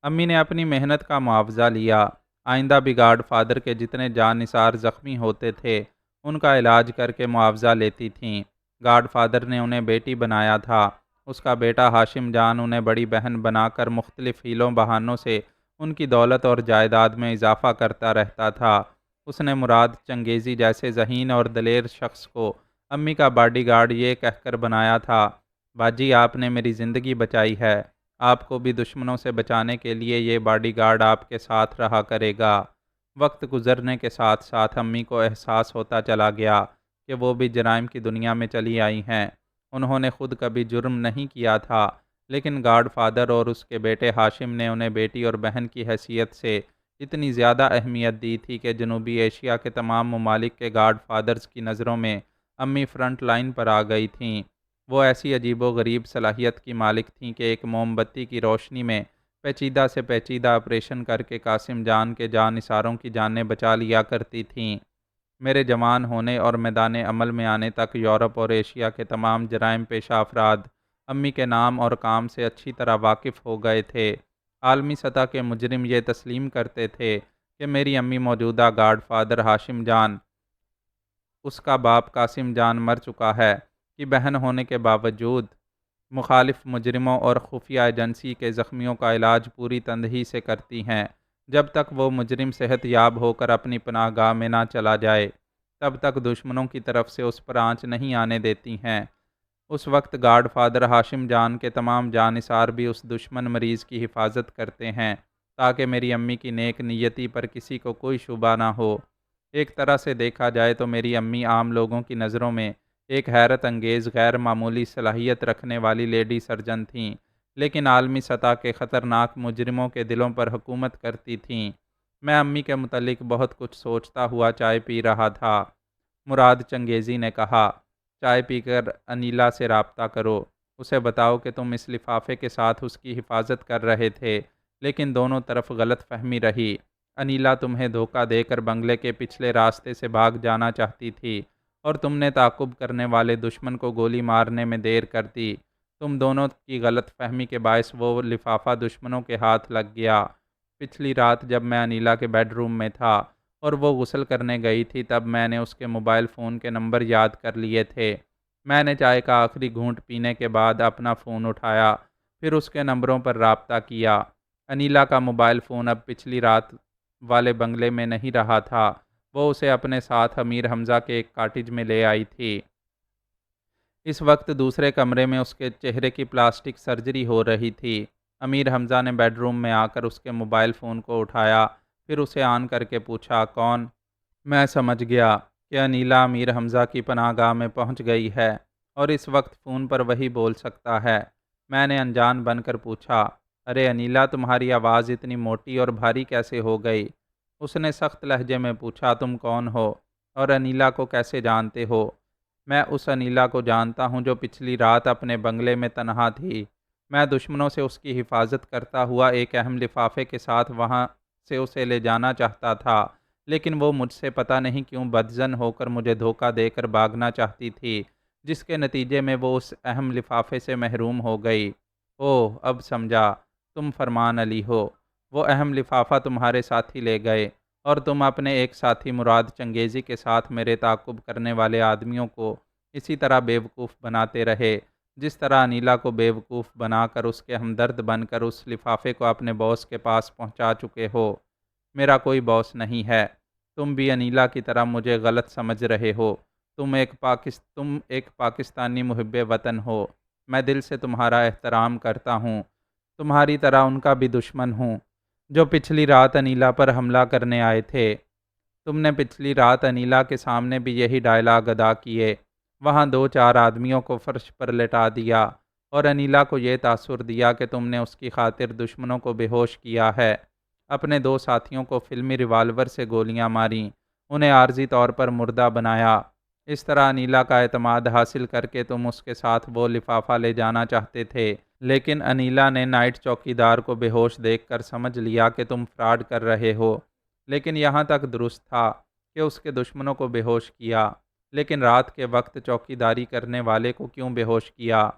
امی نے اپنی محنت کا معاوضہ لیا۔ آئندہ بھی گاڈ فادر کے جتنے جان نثار زخمی ہوتے تھے ان کا علاج کر کے معاوضہ لیتی تھیں۔ گاڈ فادر نے انہیں بیٹی بنایا تھا۔ اس کا بیٹا ہاشم جان انہیں بڑی بہن بنا کر مختلف ہیلوں بہانوں سے ان کی دولت اور جائیداد میں اضافہ کرتا رہتا تھا۔ اس نے مراد چنگیزی جیسے ذہین اور دلیر شخص کو امی کا باڈی گارڈ یہ کہہ کر بنایا تھا، باجی آپ نے میری زندگی بچائی ہے، آپ کو بھی دشمنوں سے بچانے کے لیے یہ باڈی گارڈ آپ کے ساتھ رہا کرے گا۔ وقت گزرنے کے ساتھ ساتھ امی کو احساس ہوتا چلا گیا کہ وہ بھی جرائم کی دنیا میں چلی آئی ہیں۔ انہوں نے خود کبھی جرم نہیں کیا تھا، لیکن گاڈ فادر اور اس کے بیٹے ہاشم نے انہیں بیٹی اور بہن کی حیثیت سے اتنی زیادہ اہمیت دی تھی کہ جنوبی ایشیا کے تمام ممالک کے گاڈ فادرز کی نظروں میں امی فرنٹ لائن پر آ گئی تھیں۔ وہ ایسی عجیب و غریب صلاحیت کی مالک تھیں کہ ایک موم بتی کی روشنی میں پیچیدہ سے پیچیدہ آپریشن کر کے قاسم جان کے جان نثاروں کی جانیں بچا لیا کرتی تھیں۔ میرے جوان ہونے اور میدان عمل میں آنے تک یورپ اور ایشیا کے تمام جرائم پیشہ افراد امی کے نام اور کام سے اچھی طرح واقف ہو گئے تھے۔ عالمی سطح کے مجرم یہ تسلیم کرتے تھے کہ میری امی موجودہ گاڈ فادر ہاشم جان، اس کا باپ قاسم جان مر چکا ہے، کی بہن ہونے کے باوجود مخالف مجرموں اور خفیہ ایجنسی کے زخمیوں کا علاج پوری تندہی سے کرتی ہیں۔ جب تک وہ مجرم صحت یاب ہو کر اپنی پناہ گاہ میں نہ چلا جائے تب تک دشمنوں کی طرف سے اس پر آنچ نہیں آنے دیتی ہیں۔ اس وقت گاڈ فادر ہاشم جان کے تمام جانثار بھی اس دشمن مریض کی حفاظت کرتے ہیں تاکہ میری امی کی نیک نیتی پر کسی کو کوئی شبہ نہ ہو۔ ایک طرح سے دیکھا جائے تو میری امی عام لوگوں کی نظروں میں ایک حیرت انگیز غیر معمولی صلاحیت رکھنے والی لیڈی سرجن تھیں، لیکن عالمی سطح کے خطرناک مجرموں کے دلوں پر حکومت کرتی تھیں۔ میں امی کے متعلق بہت کچھ سوچتا ہوا چائے پی رہا تھا۔ مراد چنگیزی نے کہا، چائے پی کر انیلا سے رابطہ کرو، اسے بتاؤ کہ تم اس لفافے کے ساتھ اس کی حفاظت کر رہے تھے، لیکن دونوں طرف غلط فہمی رہی۔ انیلا تمہیں دھوکہ دے کر بنگلے کے پچھلے راستے سے بھاگ جانا چاہتی تھی اور تم نے تعاقب کرنے والے دشمن کو گولی مارنے میں دیر کر دی۔ تم دونوں کی غلط فہمی کے باعث وہ لفافہ دشمنوں کے ہاتھ لگ گیا۔ پچھلی رات جب میں انیلا کے بیڈ روم میں تھا اور وہ غسل کرنے گئی تھی، تب میں نے اس کے موبائل فون کے نمبر یاد کر لیے تھے۔ میں نے چائے کا آخری گھونٹ پینے کے بعد اپنا فون اٹھایا، پھر اس کے نمبروں پر رابطہ کیا۔ انیلا کا موبائل فون اب پچھلی رات والے بنگلے میں نہیں رہا تھا، وہ اسے اپنے ساتھ امیر حمزہ کے ایک کاٹیج میں لے آئی تھی۔ اس وقت دوسرے کمرے میں اس کے چہرے کی پلاسٹک سرجری ہو رہی تھی۔ امیر حمزہ نے بیڈ روم میں آ کر اس کے موبائل فون کو اٹھایا، پھر اسے آن کر کے پوچھا، کون؟ میں سمجھ گیا کہ انیلا امیر حمزہ کی پناہ گاہ میں پہنچ گئی ہے اور اس وقت فون پر وہی بول سکتا ہے۔ میں نے انجان بن کر پوچھا، ارے انیلا، تمہاری آواز اتنی موٹی اور بھاری کیسے ہو گئی؟ اس نے سخت لہجے میں پوچھا، تم کون ہو اور انیلا کو کیسے جانتے ہو؟ میں اس انیلا کو جانتا ہوں جو پچھلی رات اپنے بنگلے میں تنہا تھی۔ میں دشمنوں سے اس کی حفاظت کرتا ہوا ایک اہم لفافے کے ساتھ وہاں سے اسے لے جانا چاہتا تھا، لیکن وہ مجھ سے پتہ نہیں کیوں بدظن ہو کر مجھے دھوکہ دے کر بھاگنا چاہتی تھی، جس کے نتیجے میں وہ اس اہم لفافے سے محروم ہو گئی۔ اوہ، اب سمجھا، تم فرمان علی ہو۔ وہ اہم لفافہ تمہارے ساتھی لے گئے اور تم اپنے ایک ساتھی مراد چنگیزی کے ساتھ میرے تعاقب کرنے والے آدمیوں کو اسی طرح بیوقوف بناتے رہے، جس طرح انیلا کو بیوقوف بنا کر اس کے ہمدرد بن کر اس لفافے کو اپنے باس کے پاس پہنچا چکے ہو۔ میرا کوئی باس نہیں ہے، تم بھی انیلا کی طرح مجھے غلط سمجھ رہے ہو۔ تم ایک پاکستانی محب وطن ہو، میں دل سے تمہارا احترام کرتا ہوں، تمہاری طرح ان کا بھی دشمن ہوں جو پچھلی رات انیلا پر حملہ کرنے آئے تھے۔ تم نے پچھلی رات انیلا کے سامنے بھی یہی ڈائلاگ ادا کیے، وہاں 2-4 آدمیوں کو فرش پر لٹا دیا اور انیلا کو یہ تاثر دیا کہ تم نے اس کی خاطر دشمنوں کو بے ہوش کیا ہے۔ اپنے 2 ساتھیوں کو فلمی ریوالور سے گولیاں ماریں، انہیں عارضی طور پر مردہ بنایا۔ اس طرح انیلا کا اعتماد حاصل کر کے تم اس کے ساتھ وہ لفافہ لے جانا چاہتے تھے، لیکن انیلا نے نائٹ چوکیدار کو بے ہوش دیکھ کر سمجھ لیا کہ تم فراڈ کر رہے ہو، لیکن یہاں تک درست تھا کہ اس کے دشمنوں کو بے ہوش کیا، لیکن رات کے وقت چوکیداری کرنے والے کو کیوں بے ہوش کیا؟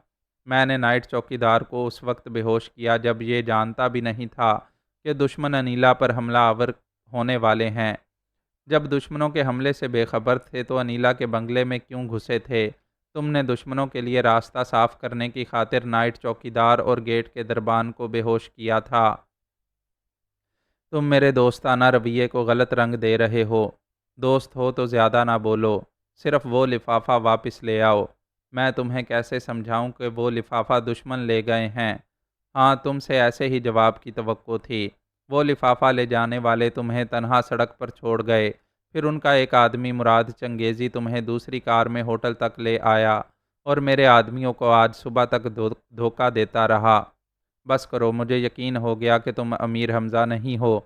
میں نے نائٹ چوکیدار کو اس وقت بے ہوش کیا جب یہ جانتا بھی نہیں تھا کہ دشمن انیلا پر حملہ آور ہونے والے ہیں۔ جب دشمنوں کے حملے سے بے خبر تھے تو انیلا کے بنگلے میں کیوں گھسے تھے؟ تم نے دشمنوں کے لیے راستہ صاف کرنے کی خاطر نائٹ چوکیدار اور گیٹ کے دربان کو بے ہوش کیا تھا۔ تم میرے دوستانہ رویے کو غلط رنگ دے رہے ہو۔ دوست ہو تو زیادہ نہ بولو، صرف وہ لفافہ واپس لے آؤ۔ میں تمہیں کیسے سمجھاؤں کہ وہ لفافہ دشمن لے گئے ہیں؟ ہاں، تم سے ایسے ہی جواب کی توقع تھی۔ وہ لفافہ لے جانے والے تمہیں تنہا سڑک پر چھوڑ گئے، پھر ان کا ایک آدمی مراد چنگیزی تمہیں دوسری کار میں ہوٹل تک لے آیا اور میرے آدمیوں کو آج صبح تک دھوکہ دیتا رہا۔ بس کرو، مجھے یقین ہو گیا کہ تم امیر حمزہ نہیں ہو،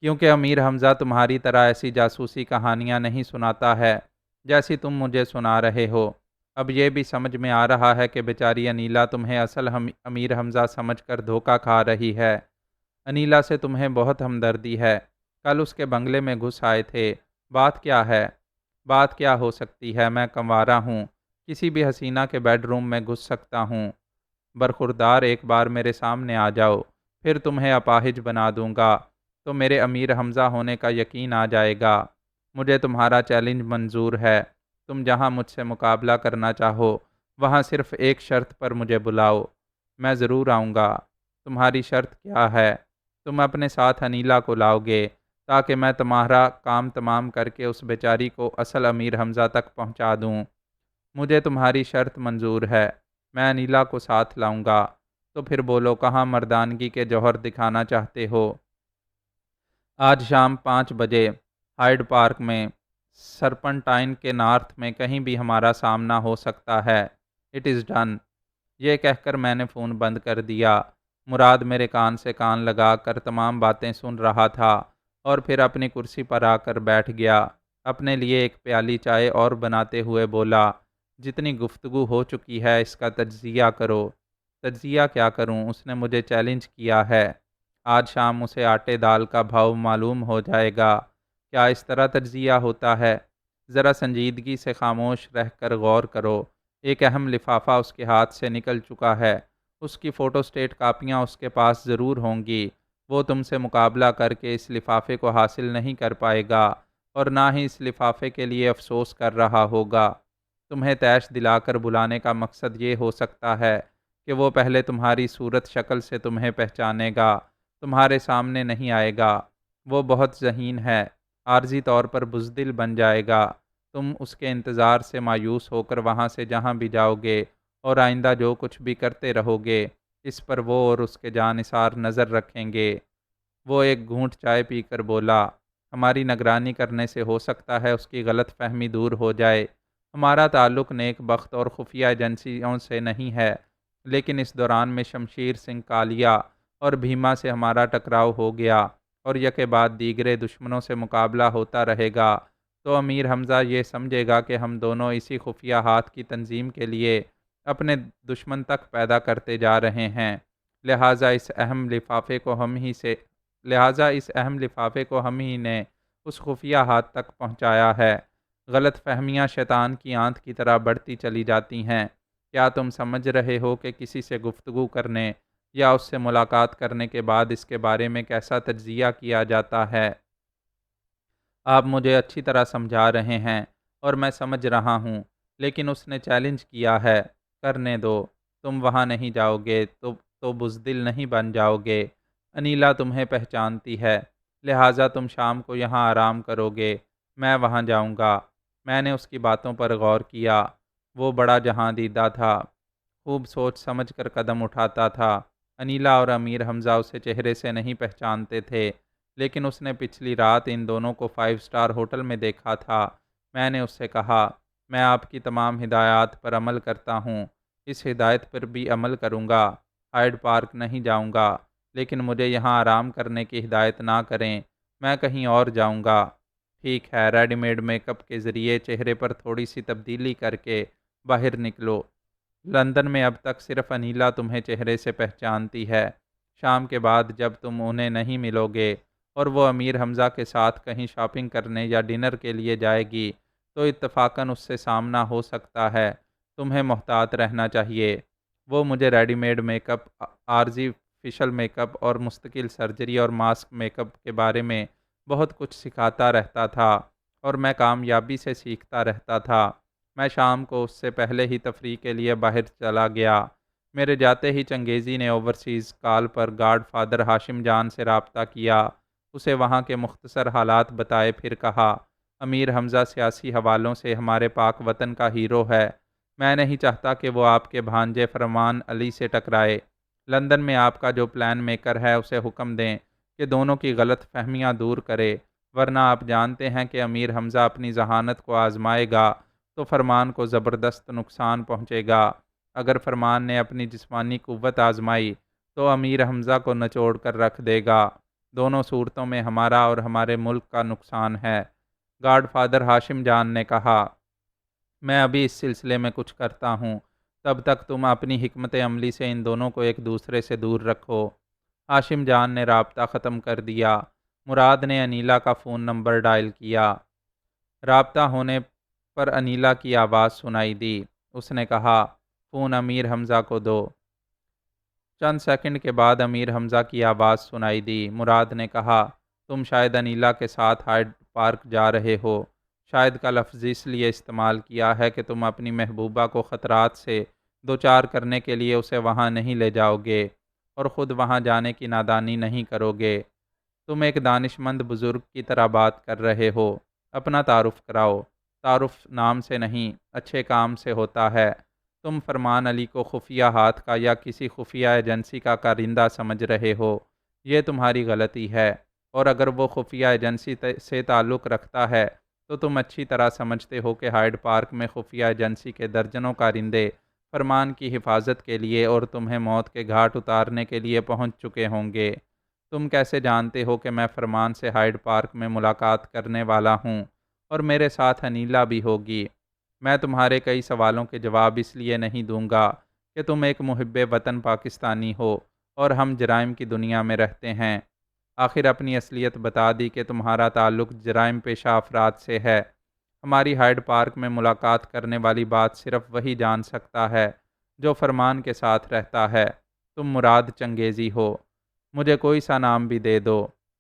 کیونکہ امیر حمزہ تمہاری طرح ایسی جاسوسی کہانیاں نہیں سناتا ہے جیسی تم مجھے سنا رہے ہو۔ اب یہ بھی سمجھ میں آ رہا ہے کہ بیچاری انیلا تمہیں اصل امیر حمزہ سمجھ کر دھوکہ کھا رہی ہے۔ انیلا سے تمہیں بہت ہمدردی ہے، کل اس کے بنگلے میں گھس آئے تھے۔ بات کیا ہے؟ بات کیا ہو سکتی ہے؟ میں کنوارا ہوں، کسی بھی حسینہ کے بیڈ روم میں گھس سکتا ہوں۔ برخوردار، ایک بار میرے سامنے آ جاؤ، پھر تمہیں اپاہج بنا دوں گا تو میرے امیر حمزہ ہونے کا یقین آ جائے گا۔ مجھے تمہارا چیلنج منظور ہے، تم جہاں مجھ سے مقابلہ کرنا چاہو وہاں صرف ایک شرط پر مجھے بلاؤ، میں ضرور آؤں گا۔ تمہاری شرط کیا ہے؟ تم اپنے ساتھ انیلا کو لاؤ گے تاکہ میں تمہارا کام تمام کر کے اس بیچاری کو اصل امیر حمزہ تک پہنچا دوں۔ مجھے تمہاری شرط منظور ہے، میں انیلا کو ساتھ لاؤں گا۔ تو پھر بولو، کہاں مردانگی کے جوہر دکھانا چاہتے ہو؟ آج شام 5 بجے ہائیڈ پارک میں، سرپنٹائن کے نارتھ میں کہیں بھی ہمارا سامنا ہو سکتا ہے۔ It is done. یہ کہہ کر میں نے فون بند کر دیا۔ مراد میرے کان سے کان لگا کر تمام باتیں سن رہا تھا اور پھر اپنی کرسی پر آ کر بیٹھ گیا۔ اپنے لیے ایک پیالی چائے اور بناتے ہوئے بولا، جتنی گفتگو ہو چکی ہے اس کا تجزیہ کرو۔ تجزیہ کیا کروں؟ اس نے مجھے چیلنج کیا ہے۔ آج شام اسے آٹے دال کا بھاؤ معلوم ہو جائے گا۔ کیا اس طرح تجزیہ ہوتا ہے؟ ذرا سنجیدگی سے خاموش رہ کر غور کرو۔ ایک اہم لفافہ اس کے ہاتھ سے نکل چکا ہے۔ اس کی فوٹو سٹیٹ کاپیاں اس کے پاس ضرور ہوں گی۔ وہ تم سے مقابلہ کر کے اس لفافے کو حاصل نہیں کر پائے گا اور نہ ہی اس لفافے کے لیے افسوس کر رہا ہوگا۔ تمہیں تیش دلا کر بلانے کا مقصد یہ ہو سکتا ہے کہ وہ پہلے تمہاری صورت شکل سے تمہیں پہچانے گا، تمہارے سامنے نہیں آئے گا۔ وہ بہت ذہین ہے، عارضی طور پر بزدل بن جائے گا۔ تم اس کے انتظار سے مایوس ہو کر وہاں سے جہاں بھی جاؤ گے اور آئندہ جو کچھ بھی کرتے رہو گے اس پر وہ اور اس کے جانثار نظر رکھیں گے۔ وہ ایک گھونٹ چائے پی کر بولا، ہماری نگرانی کرنے سے ہو سکتا ہے اس کی غلط فہمی دور ہو جائے۔ ہمارا تعلق نیک بخت اور خفیہ ایجنسیوں سے نہیں ہے، لیکن اس دوران میں شمشیر سنگھ کالیا اور بھیما سے ہمارا ٹکراؤ ہو گیا اور یکے بعد دیگرے دشمنوں سے مقابلہ ہوتا رہے گا تو امیر حمزہ یہ سمجھے گا کہ ہم دونوں اسی خفیہ ہاتھ کی تنظیم کے لیے اپنے دشمن تک پیدا کرتے جا رہے ہیں۔ لہٰذا اس اہم لفافے کو ہم ہی نے اس خفیہ ہاتھ تک پہنچایا ہے۔ غلط فہمیاں شیطان کی آنت کی طرح بڑھتی چلی جاتی ہیں۔ کیا تم سمجھ رہے ہو کہ کسی سے گفتگو کرنے یا اس سے ملاقات کرنے کے بعد اس کے بارے میں کیسا تجزیہ کیا جاتا ہے؟ آپ مجھے اچھی طرح سمجھا رہے ہیں اور میں سمجھ رہا ہوں، لیکن اس نے چیلنج کیا ہے۔ کرنے دو، تم وہاں نہیں جاؤ گے تو بزدل نہیں بن جاؤ گے۔ انیلا تمہیں پہچانتی ہے، لہٰذا تم شام کو یہاں آرام کرو گے، میں وہاں جاؤں گا۔ میں نے اس کی باتوں پر غور کیا۔ وہ بڑا جہاں دیدہ تھا، خوب سوچ سمجھ کر قدم اٹھاتا تھا۔ انیلا اور امیر حمزہ اسے چہرے سے نہیں پہچانتے تھے، لیکن اس نے پچھلی رات ان دونوں کو 5 اسٹار ہوٹل میں دیکھا تھا۔ میں نے اس سے کہا، میں آپ کی تمام ہدایات پر عمل کرتا ہوں، اس ہدایت پر بھی عمل کروں گا۔ ہائیڈ پارک نہیں جاؤں گا، لیکن مجھے یہاں آرام کرنے کی ہدایت نہ کریں، میں کہیں اور جاؤں گا۔ ٹھیک ہے، ریڈی میڈ میک اپ کے ذریعے چہرے پر تھوڑی سی تبدیلی کر کے باہر نکلو۔ لندن میں اب تک صرف انیلا تمہیں چہرے سے پہچانتی ہے۔ شام کے بعد جب تم انہیں نہیں ملو گے اور وہ امیر حمزہ کے ساتھ کہیں شاپنگ کرنے یا ڈنر کے لیے جائے گی تو اتفاقاً اس سے سامنا ہو سکتا ہے۔ تمہیں محتاط رہنا چاہیے۔ وہ مجھے ریڈی میڈ میک اپ، عارضی فیشل میک اپ اور مستقل سرجری اور ماسک میک اپ کے بارے میں بہت کچھ سکھاتا رہتا تھا اور میں کامیابی سے سیکھتا رہتا تھا۔ میں شام کو اس سے پہلے ہی تفریح کے لیے باہر چلا گیا۔ میرے جاتے ہی چنگیزی نے اوورسیز کال پر گاڈ فادر ہاشم جان سے رابطہ کیا، اسے وہاں کے مختصر حالات بتائے، پھر کہا، امیر حمزہ سیاسی حوالوں سے ہمارے پاک وطن کا ہیرو ہے۔ میں نہیں چاہتا کہ وہ آپ کے بھانجے فرمان علی سے ٹکرائے۔ لندن میں آپ کا جو پلان میکر ہے اسے حکم دیں کہ دونوں کی غلط فہمیاں دور کرے، ورنہ آپ جانتے ہیں کہ امیر حمزہ اپنی ذہانت کو آزمائے گا تو فرمان کو زبردست نقصان پہنچے گا۔ اگر فرمان نے اپنی جسمانی قوت آزمائی تو امیر حمزہ کو نچوڑ کر رکھ دے گا۔ دونوں صورتوں میں ہمارا اور ہمارے ملک کا نقصان ہے۔ گاڈ فادر ہاشم جان نے کہا، میں ابھی اس سلسلے میں کچھ کرتا ہوں، تب تک تم اپنی حکمت عملی سے ان دونوں کو ایک دوسرے سے دور رکھو۔ ہاشم جان نے رابطہ ختم کر دیا۔ مراد نے انیلا کا فون نمبر ڈائل کیا۔ رابطہ ہونے پر انیلا کی آواز سنائی دی۔ اس نے کہا، فون امیر حمزہ کو دو۔ چند سیکنڈ کے بعد امیر حمزہ کی آواز سنائی دی۔ مراد نے کہا، تم شاید انیلا کے ساتھ ہائیڈ پارک جا رہے ہو۔ شاید کا لفظ اس لیے استعمال کیا ہے کہ تم اپنی محبوبہ کو خطرات سے دوچار کرنے کے لیے اسے وہاں نہیں لے جاؤ گے اور خود وہاں جانے کی نادانی نہیں کرو گے۔ تم ایک دانش مند بزرگ کی طرح بات کر رہے ہو۔ اپنا تعارف کراؤ۔ تعارف نام سے نہیں، اچھے کام سے ہوتا ہے۔ تم فرمان علی کو خفیہ ہاتھ کا یا کسی خفیہ ایجنسی کا کارندہ سمجھ رہے ہو، یہ تمہاری غلطی ہے، اور اگر وہ خفیہ ایجنسی سے تعلق رکھتا ہے تو تم اچھی طرح سمجھتے ہو کہ ہائیڈ پارک میں خفیہ ایجنسی کے درجنوں کارندے فرمان کی حفاظت کے لیے اور تمہیں موت کے گھاٹ اتارنے کے لیے پہنچ چکے ہوں گے۔ تم کیسے جانتے ہو کہ میں فرمان سے ہائیڈ پارک میں ملاقات کرنے والا ہوں اور میرے ساتھ انیلا بھی ہوگی؟ میں تمہارے کئی سوالوں کے جواب اس لیے نہیں دوں گا کہ تم ایک محب وطن پاکستانی ہو اور ہم جرائم کی دنیا میں رہتے ہیں۔ آخر اپنی اصلیت بتا دی کہ تمہارا تعلق جرائم پیشہ افراد سے ہے۔ ہماری ہائیڈ پارک میں ملاقات کرنے والی بات صرف وہی جان سکتا ہے جو فرمان کے ساتھ رہتا ہے۔ تم مراد چنگیزی ہو، مجھے کوئی سا نام بھی دے دو،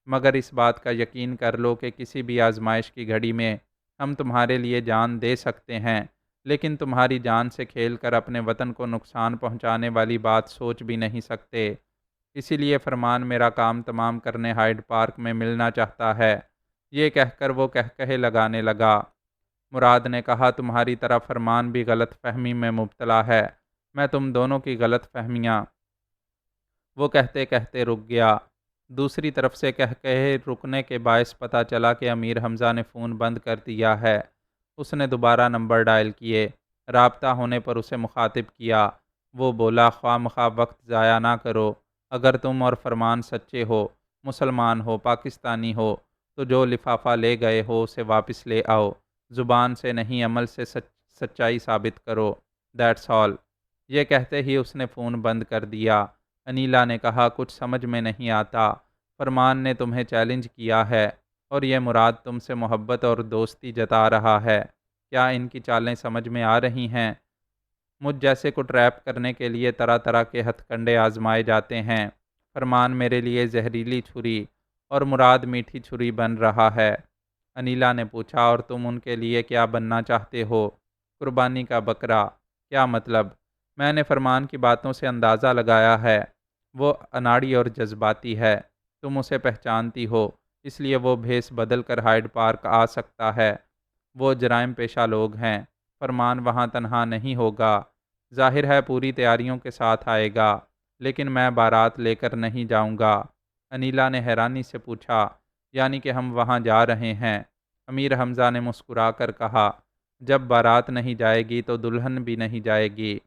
مگر اس بات کا یقین کر لو کہ کسی بھی آزمائش کی گھڑی میں ہم تمہارے لیے جان دے سکتے ہیں، لیکن تمہاری جان سے کھیل کر اپنے وطن کو نقصان پہنچانے والی بات سوچ بھی نہیں سکتے۔ اسی لیے فرمان میرا کام تمام کرنے ہائیڈ پارک میں ملنا چاہتا ہے۔ یہ کہہ کر وہ کہے لگانے لگا۔ مراد نے کہا، تمہاری طرح فرمان بھی غلط فہمی میں مبتلا ہے۔ میں تم دونوں کی غلط فہمیاں۔ وہ کہتے کہتے رک گیا۔ دوسری طرف سے کہے رکنے کے باعث پتہ چلا کہ امیر حمزہ نے فون بند کر دیا ہے۔ اس نے دوبارہ نمبر ڈائل کیے۔ رابطہ ہونے پر اسے مخاطب کیا۔ وہ بولا، خواہ مخواہ وقت ضائع نہ کرو۔ اگر تم اور فرمان سچے ہو، مسلمان ہو، پاکستانی ہو، تو جو لفافہ لے گئے ہو اسے واپس لے آؤ۔ زبان سے نہیں، عمل سے سچائی ثابت کرو۔ That's all. یہ کہتے ہی اس نے فون بند کر دیا۔ انیلا نے کہا، کچھ سمجھ میں نہیں آتا۔ فرمان نے تمہیں چیلنج کیا ہے اور یہ مراد تم سے محبت اور دوستی جتا رہا ہے۔ کیا ان کی چالیں سمجھ میں آ رہی ہیں؟ مجھ جیسے کو ٹریپ کرنے کے لیے طرح طرح کے ہتھ کنڈے آزمائے جاتے ہیں۔ فرمان میرے لیے زہریلی چھری اور مراد میٹھی چھری بن رہا ہے۔ انیلا نے پوچھا، اور تم ان کے لیے کیا بننا چاہتے ہو؟ قربانی کا بکرا؟ کیا مطلب؟ میں نے فرمان کی باتوں سے اندازہ لگایا ہے۔ وہ اناڑی اور جذباتی ہے۔ تم اسے پہچانتی ہو، اس لیے وہ بھیس بدل کر ہائیڈ پارک آ سکتا ہے۔ وہ جرائم پیشہ لوگ ہیں۔ فرمان وہاں تنہا نہیں ہوگا۔ ظاہر ہے پوری تیاریوں کے ساتھ آئے گا، لیکن میں بارات لے کر نہیں جاؤں گا۔ انیلا نے حیرانی سے پوچھا، یعنی کہ ہم وہاں جا رہے ہیں؟ امیر حمزہ نے مسکرا کر کہا، جب بارات نہیں جائے گی تو دلہن بھی نہیں جائے گی۔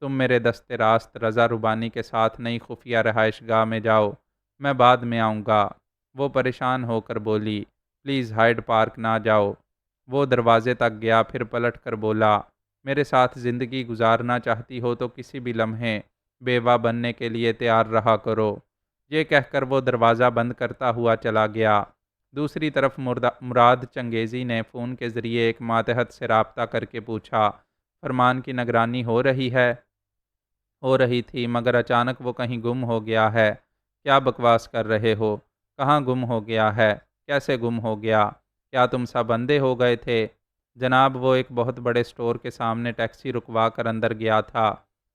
تم میرے دست راست رضا ربانی کے ساتھ نئی خفیہ رہائش گاہ میں جاؤ، میں بعد میں آؤں گا۔ وہ پریشان ہو کر بولی، پلیز ہائیڈ پارک نہ جاؤ۔ وہ دروازے تک گیا، پھر پلٹ کر بولا، میرے ساتھ زندگی گزارنا چاہتی ہو تو کسی بھی لمحے بیوہ بننے کے لیے تیار رہا کرو۔ یہ کہہ کر وہ دروازہ بند کرتا ہوا چلا گیا۔ دوسری طرف مراد چنگیزی نے فون کے ذریعے ایک ماتحت سے رابطہ کر کے پوچھا، فرمان کی نگرانی ہو رہی ہے؟ ہو رہی تھی، مگر اچانک وہ کہیں گم ہو گیا ہے۔ کیا بکواس کر رہے ہو؟ کہاں گم ہو گیا ہے؟ کیسے گم ہو گیا؟ کیا تم سب اندھے ہو گئے تھے؟ جناب، وہ ایک بہت بڑے سٹور کے سامنے ٹیکسی رکوا کر اندر گیا تھا۔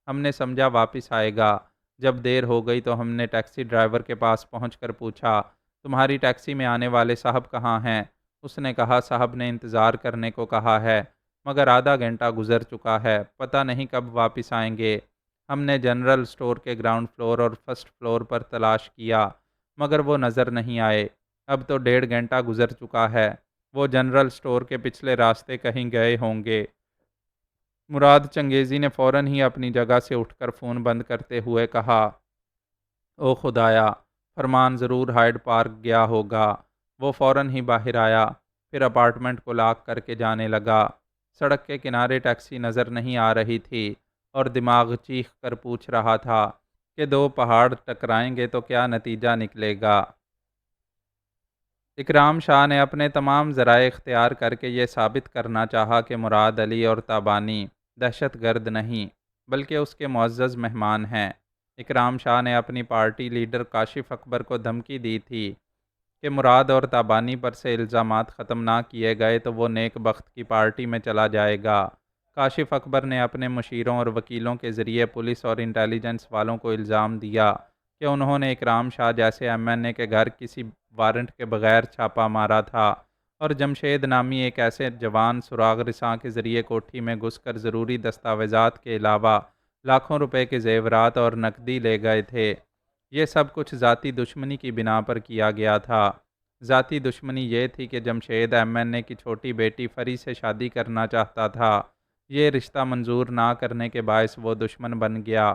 ہم نے سمجھا واپس آئے گا۔ جب دیر ہو گئی تو ہم نے ٹیکسی ڈرائیور کے پاس پہنچ کر پوچھا، تمہاری ٹیکسی میں آنے والے صاحب کہاں ہیں؟ اس نے کہا، صاحب نے انتظار کرنے کو کہا ہے، مگر آدھا گھنٹہ گزر چکا ہے، پتہ نہیں کب واپس آئیں گے۔ ہم نے جنرل سٹور کے گراؤنڈ فلور اور فرسٹ فلور پر تلاش کیا، مگر وہ نظر نہیں آئے۔ اب تو 1.5 گھنٹہ گزر چکا ہے۔ وہ جنرل سٹور کے پچھلے راستے کہیں گئے ہوں گے۔ مراد چنگیزی نے فوراً ہی اپنی جگہ سے اٹھ کر فون بند کرتے ہوئے کہا، او خدایا، فرمان ضرور ہائیڈ پارک گیا ہوگا۔ وہ فوراً ہی باہر آیا، پھر اپارٹمنٹ کو لاک کر کے جانے لگا۔ سڑک کے کنارے ٹیکسی نظر نہیں آ رہی تھی اور دماغ چیخ کر پوچھ رہا تھا کہ 2 پہاڑ ٹکرائیں گے تو کیا نتیجہ نکلے گا۔ اکرام شاہ نے اپنے تمام ذرائع اختیار کر کے یہ ثابت کرنا چاہا کہ مراد علی اور تابانی دہشت گرد نہیں، بلکہ اس کے معزز مہمان ہیں۔ اکرام شاہ نے اپنی پارٹی لیڈر کاشف اکبر کو دھمکی دی تھی کہ مراد اور تابانی پر سے الزامات ختم نہ کیے گئے تو وہ نیک بخت کی پارٹی میں چلا جائے گا۔ کاشف اکبر نے اپنے مشیروں اور وکیلوں کے ذریعے پولیس اور انٹیلیجنس والوں کو الزام دیا کہ انہوں نے اکرام شاہ جیسے MNA کے گھر کسی وارنٹ کے بغیر چھاپا مارا تھا اور جمشید نامی ایک ایسے جوان سراغ رساں کے ذریعے کوٹھی میں گھس کر ضروری دستاویزات کے علاوہ لاکھوں روپے کے زیورات اور نقدی لے گئے تھے۔ یہ سب کچھ ذاتی دشمنی کی بنا پر کیا گیا تھا۔ ذاتی دشمنی یہ تھی کہ جمشید MNA کی چھوٹی بیٹی فری سے شادی کرنا چاہتا تھا۔ یہ رشتہ منظور نہ کرنے کے باعث وہ دشمن بن گیا۔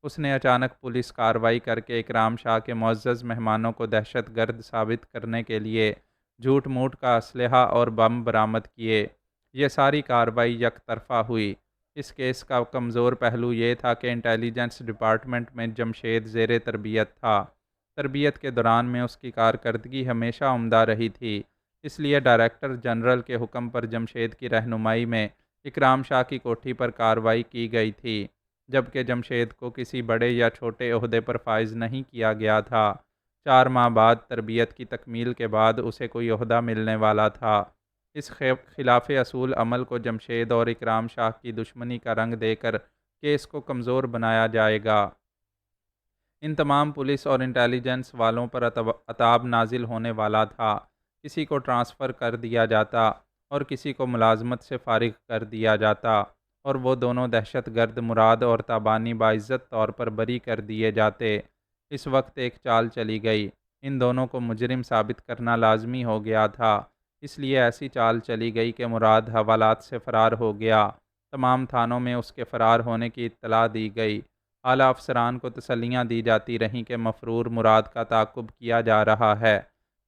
اس نے اچانک پولیس کارروائی کر کے اکرام شاہ کے معزز مہمانوں کو دہشت گرد ثابت کرنے کے لیے جھوٹ موٹ کا اسلحہ اور بم برآمد کیے۔ یہ ساری کارروائی یک طرفہ ہوئی۔ اس کیس کا کمزور پہلو یہ تھا کہ انٹیلیجنس ڈپارٹمنٹ میں جمشید زیر تربیت تھا۔ تربیت کے دوران میں اس کی کارکردگی ہمیشہ عمدہ رہی تھی، اس لیے ڈائریکٹر جنرل کے حکم پر جمشید کی رہنمائی میں اکرام شاہ کی کوٹھی پر کارروائی کی گئی تھی، جبکہ جمشید کو کسی بڑے یا چھوٹے عہدے پر فائز نہیں کیا گیا تھا۔ 4 ماہ بعد تربیت کی تکمیل کے بعد اسے کوئی عہدہ ملنے والا تھا۔ اس خلاف اصول عمل کو جمشید اور اکرام شاہ کی دشمنی کا رنگ دے کر کیس کو کمزور بنایا جائے گا۔ ان تمام پولیس اور انٹیلیجنس والوں پر عتاب نازل ہونے والا تھا۔ کسی کو ٹرانسفر کر دیا جاتا اور کسی کو ملازمت سے فارغ کر دیا جاتا، اور وہ دونوں دہشت گرد مراد اور تابانی باعزت طور پر بری کر دیے جاتے۔ اس وقت ایک چال چلی گئی، ان دونوں کو مجرم ثابت کرنا لازمی ہو گیا تھا، اس لیے ایسی چال چلی گئی کہ مراد حوالات سے فرار ہو گیا۔ تمام تھانوں میں اس کے فرار ہونے کی اطلاع دی گئی۔ اعلیٰ افسران کو تسلیاں دی جاتی رہیں کہ مفرور مراد کا تعاقب کیا جا رہا ہے۔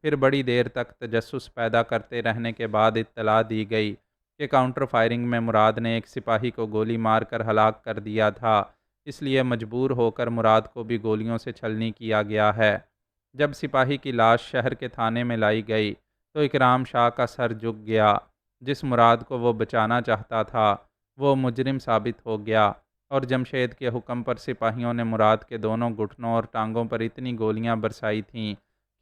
پھر بڑی دیر تک تجسس پیدا کرتے رہنے کے بعد اطلاع دی گئی کہ کاؤنٹر فائرنگ میں مراد نے ایک سپاہی کو گولی مار کر ہلاک کر دیا تھا، اس لیے مجبور ہو کر مراد کو بھی گولیوں سے چھلنی کیا گیا ہے۔ جب سپاہی کی لاش شہر کے تھانے میں لائی گئی تو اکرام شاہ کا سر جھک گیا۔ جس مراد کو وہ بچانا چاہتا تھا وہ مجرم ثابت ہو گیا، اور جمشید کے حکم پر سپاہیوں نے مراد کے دونوں گھٹنوں اور ٹانگوں پر اتنی گولیاں برسائی تھیں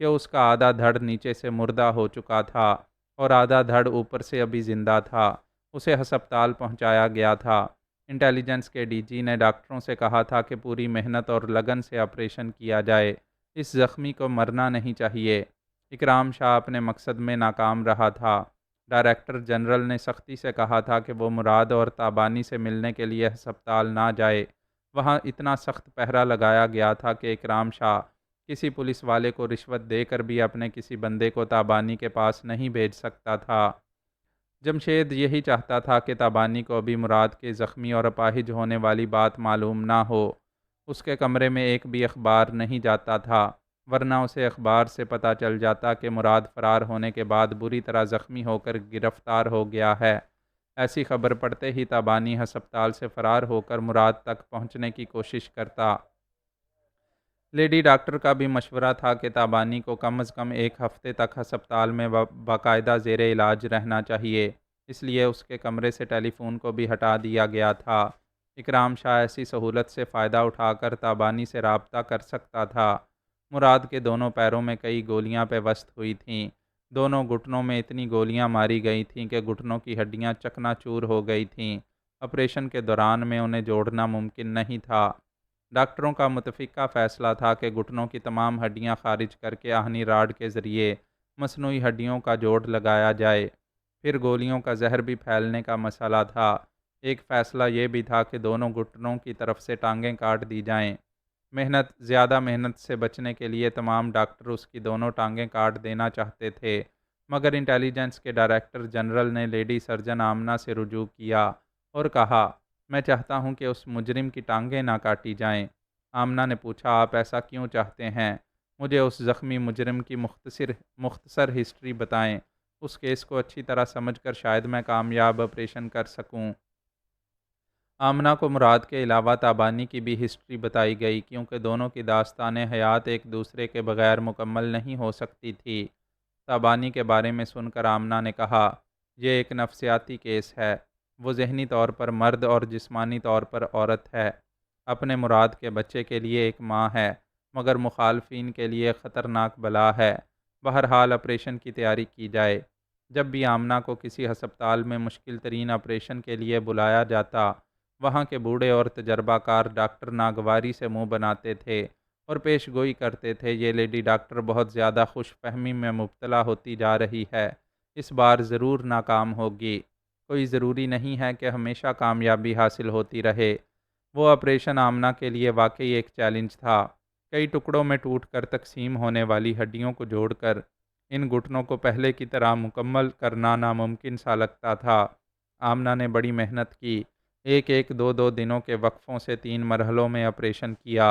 کہ اس کا آدھا دھڑ نیچے سے مردہ ہو چکا تھا اور آدھا دھڑ اوپر سے ابھی زندہ تھا۔ اسے ہسپتال پہنچایا گیا تھا۔ انٹیلیجنس کے ڈی جی نے ڈاکٹروں سے کہا تھا کہ پوری محنت اور لگن سے آپریشن کیا جائے، اس زخمی کو مرنا نہیں چاہیے۔ اکرام شاہ اپنے مقصد میں ناکام رہا تھا۔ ڈائریکٹر جنرل نے سختی سے کہا تھا کہ وہ مراد اور تابانی سے ملنے کے لیے ہسپتال نہ جائے۔ وہاں اتنا سخت پہرا لگایا گیا تھا کہ اکرام شاہ کسی پولیس والے کو رشوت دے کر بھی اپنے کسی بندے کو تابانی کے پاس نہیں بھیج سکتا تھا۔ جمشید یہی چاہتا تھا کہ تابانی کو ابھی مراد کے زخمی اور اپاہج ہونے والی بات معلوم نہ ہو۔ اس کے کمرے میں ایک بھی اخبار نہیں جاتا تھا، ورنہ اسے اخبار سے پتہ چل جاتا کہ مراد فرار ہونے کے بعد بری طرح زخمی ہو کر گرفتار ہو گیا ہے۔ ایسی خبر پڑتے ہی تابانی ہسپتال سے فرار ہو کر مراد تک پہنچنے کی کوشش کرتا۔ لیڈی ڈاکٹر کا بھی مشورہ تھا کہ تابانی کو کم از کم 1 ہفتے تک ہسپتال میں باقاعدہ زیر علاج رہنا چاہیے، اس لیے اس کے کمرے سے ٹیلی فون کو بھی ہٹا دیا گیا تھا۔ اکرام شاہ ایسی سہولت سے فائدہ اٹھا کر تابانی سے رابطہ کر سکتا تھا۔ مراد کے دونوں پیروں میں کئی گولیاں پیوست ہوئی تھیں۔ دونوں گھٹنوں میں اتنی گولیاں ماری گئی تھیں کہ گھٹنوں کی ہڈیاں چکنا چور ہو گئی تھیں۔ آپریشن کے دوران میں انہیں جوڑنا ممکن نہیں تھا۔ ڈاکٹروں کا متفقہ فیصلہ تھا کہ گھٹنوں کی تمام ہڈیاں خارج کر کے آہنی راڈ کے ذریعے مصنوعی ہڈیوں کا جوڑ لگایا جائے۔ پھر گولیوں کا زہر بھی پھیلنے کا مسئلہ تھا۔ ایک فیصلہ یہ بھی تھا کہ دونوں گھٹنوں کی طرف سے ٹانگیں کاٹ دی جائیں۔ زیادہ محنت سے بچنے کے لیے تمام ڈاکٹر اس کی دونوں ٹانگیں کاٹ دینا چاہتے تھے، مگر انٹیلیجنس کے ڈائریکٹر جنرل نے لیڈی سرجن آمنہ سے رجوع کیا اور کہا، میں چاہتا ہوں کہ اس مجرم کی ٹانگیں نہ کاٹی جائیں۔ آمنہ نے پوچھا، آپ ایسا کیوں چاہتے ہیں؟ مجھے اس زخمی مجرم کی مختصر ہسٹری بتائیں، اس کیس کو اچھی طرح سمجھ کر شاید میں کامیاب آپریشن کر سکوں۔ آمنہ کو مراد کے علاوہ تابانی کی بھی ہسٹری بتائی گئی، کیونکہ دونوں کی داستان حیات ایک دوسرے کے بغیر مکمل نہیں ہو سکتی تھی۔ تابانی کے بارے میں سن کر آمنہ نے کہا، یہ ایک نفسیاتی کیس ہے۔ وہ ذہنی طور پر مرد اور جسمانی طور پر عورت ہے۔ اپنے مراد کے بچے کے لیے ایک ماں ہے، مگر مخالفین کے لیے خطرناک بلا ہے۔ بہرحال آپریشن کی تیاری کی جائے۔ جب بھی آمنہ کو کسی ہسپتال میں مشکل ترین آپریشن کے لیے بلایا جاتا، وہاں کے بوڑھے اور تجربہ کار ڈاکٹر ناگواری سے منہ بناتے تھے اور پیش گوئی کرتے تھے، یہ لیڈی ڈاکٹر بہت زیادہ خوش فہمی میں مبتلا ہوتی جا رہی ہے، اس بار ضرور ناکام ہوگی۔ کوئی ضروری نہیں ہے کہ ہمیشہ کامیابی حاصل ہوتی رہے۔ وہ آپریشن آمنہ کے لیے واقعی ایک چیلنج تھا۔ کئی ٹکڑوں میں ٹوٹ کر تقسیم ہونے والی ہڈیوں کو جوڑ کر ان گھٹنوں کو پہلے کی طرح مکمل کرنا ناممکن سا لگتا تھا۔ آمنہ نے بڑی محنت کی۔ ایک ایک دو دو دنوں کے وقفوں سے 3 مرحلوں میں آپریشن کیا،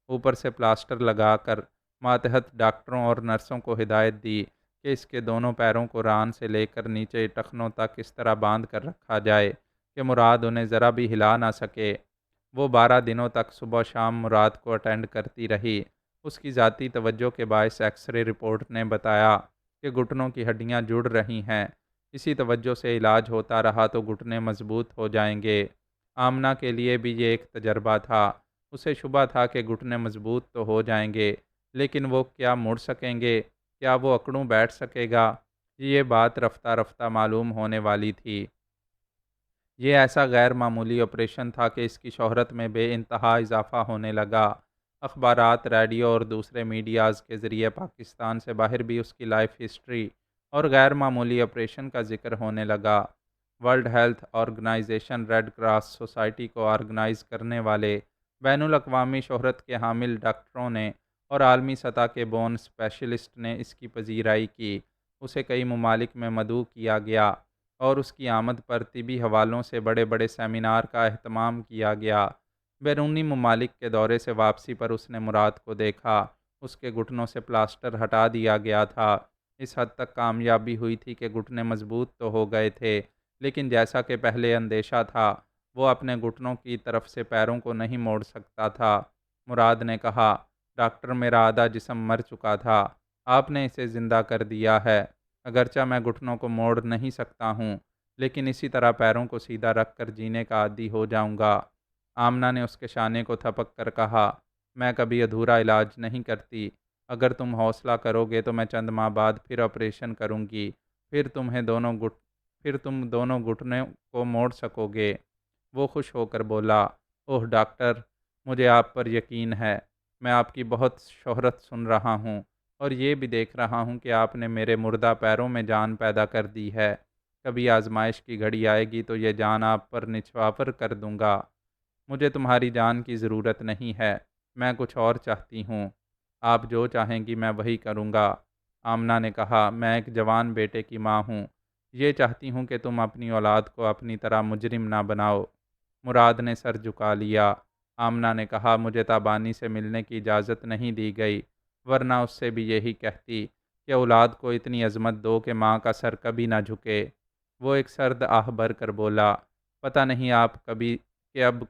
اوپر سے پلاسٹر لگا کر ماتحت ڈاکٹروں اور نرسوں کو ہدایت دی کہ اس کے دونوں پیروں کو ران سے لے کر نیچے ٹخنوں تک اس طرح باندھ کر رکھا جائے کہ مراد انہیں ذرا بھی ہلا نہ سکے۔ وہ 12 دنوں تک صبح و شام مراد کو اٹینڈ کرتی رہی۔ اس کی ذاتی توجہ کے باعث ایکس رے رپورٹ نے بتایا کہ گھٹنوں کی ہڈیاں جڑ رہی ہیں۔ اسی توجہ سے علاج ہوتا رہا تو گھٹنے مضبوط ہو جائیں گے۔ آمنہ کے لیے بھی یہ ایک تجربہ تھا۔ اسے شبہ تھا کہ گھٹنے مضبوط تو ہو جائیں گے، لیکن وہ کیا مڑ سکیں گے؟ کیا وہ اکڑوں بیٹھ سکے گا؟ یہ بات رفتہ رفتہ معلوم ہونے والی تھی۔ یہ ایسا غیر معمولی آپریشن تھا کہ اس کی شہرت میں بے انتہا اضافہ ہونے لگا۔ اخبارات، ریڈیو اور دوسرے میڈیاز کے ذریعے پاکستان سے باہر بھی اس کی لائف ہسٹری اور غیر معمولی آپریشن کا ذکر ہونے لگا۔ World Health Organization, Red Cross Society کو آرگنائز کرنے والے بین الاقوامی شہرت کے حامل ڈاکٹروں نے اور عالمی سطح کے بون اسپیشلسٹ نے اس کی پذیرائی کی۔ اسے کئی ممالک میں مدعو کیا گیا اور اس کی آمد پر طبی حوالوں سے بڑے بڑے سیمینار کا اہتمام کیا گیا۔ بیرونی ممالک کے دورے سے واپسی پر اس نے مراد کو دیکھا۔ اس کے گھٹنوں سے پلاسٹر ہٹا دیا گیا تھا۔ اس حد تک کامیابی ہوئی تھی کہ گھٹنے مضبوط تو ہو گئے تھے، لیکن جیسا کہ پہلے اندیشہ تھا، وہ اپنے گھٹنوں کی طرف سے پیروں کو نہیں موڑ سکتا تھا۔ مراد نے کہا، ڈاکٹر، میرا آدھا جسم مر چکا تھا، آپ نے اسے زندہ کر دیا ہے۔ اگرچہ میں گھٹنوں کو موڑ نہیں سکتا ہوں، لیکن اسی طرح پیروں کو سیدھا رکھ کر جینے کا عادی ہو جاؤں گا۔ آمنہ نے اس کے شانے کو تھپک کر کہا، میں کبھی ادھورا علاج نہیں کرتی۔ اگر تم حوصلہ کرو گے تو میں چند ماہ بعد پھر آپریشن کروں گی، پھر تم دونوں گھٹنوں کو موڑ سکو گے۔ وہ خوش ہو کر بولا، اوہ ڈاکٹر، مجھے آپ پر یقین ہے۔ میں آپ کی بہت شہرت سن رہا ہوں اور یہ بھی دیکھ رہا ہوں کہ آپ نے میرے مردہ پیروں میں جان پیدا کر دی ہے۔ کبھی آزمائش کی گھڑی آئے گی تو یہ جان آپ پر نچھاور کر دوں گا۔ مجھے تمہاری جان کی ضرورت نہیں ہے، میں کچھ اور چاہتی ہوں۔ آپ جو چاہیں گی میں وہی کروں گا۔ آمنہ نے کہا، میں ایک جوان بیٹے کی ماں ہوں، یہ چاہتی ہوں کہ تم اپنی اولاد کو اپنی طرح مجرم نہ بناؤ۔ مراد نے سر جھکا لیا۔ آمنہ نے کہا، مجھے تابانی سے ملنے کی اجازت نہیں دی گئی، ورنہ اس سے بھی یہی کہتی کہ اولاد کو اتنی عظمت دو کہ ماں کا سر کبھی نہ جھکے۔ وہ ایک سرد آہ بھر کر بولا، پتہ نہیں اب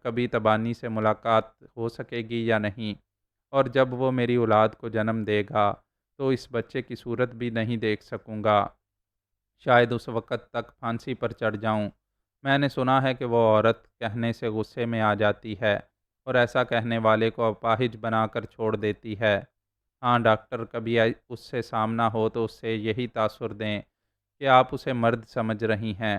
کبھی تبانی سے ملاقات ہو سکے گی یا نہیں، اور جب وہ میری اولاد کو جنم دے گا تو اس بچے کی صورت بھی نہیں دیکھ سکوں گا۔ شاید اس وقت تک پھانسی پر چڑھ جاؤں۔ میں نے سنا ہے کہ وہ عورت کہنے سے غصے میں آ جاتی ہے اور ایسا کہنے والے کو اپاہج بنا کر چھوڑ دیتی ہے۔ ہاں ڈاکٹر، کبھی اس سے سامنا ہو تو اس سے یہی تاثر دیں کہ آپ اسے مرد سمجھ رہی ہیں۔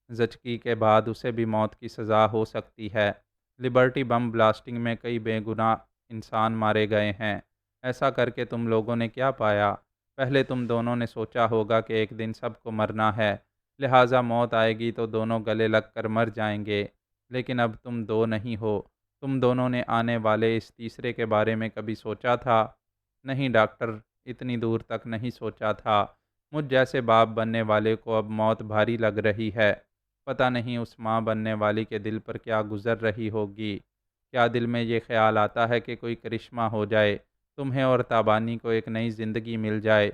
زچگی کے بعد اسے بھی موت کی سزا ہو سکتی ہے۔ لبرٹی بم بلاسٹنگ میں کئی بے گناہ انسان مارے گئے ہیں۔ ایسا کر کے تم لوگوں نے کیا پایا؟ پہلے تم دونوں نے سوچا ہوگا کہ ایک دن سب کو مرنا ہے، لہٰذا موت آئے گی تو دونوں گلے لگ کر مر جائیں گے، لیکن اب تم دو نہیں ہو۔ تم دونوں نے آنے والے اس تیسرے کے بارے میں کبھی سوچا تھا؟ نہیں ڈاکٹر، اتنی دور تک نہیں سوچا تھا۔ مجھ جیسے باپ بننے والے کو اب موت بھاری لگ رہی ہے۔ پتہ نہیں اس ماں بننے والی کے دل پر کیا گزر رہی ہوگی۔ کیا دل میں یہ خیال آتا ہے کہ کوئی کرشمہ ہو جائے، تمہیں اور تابانی کو ایک نئی زندگی مل جائے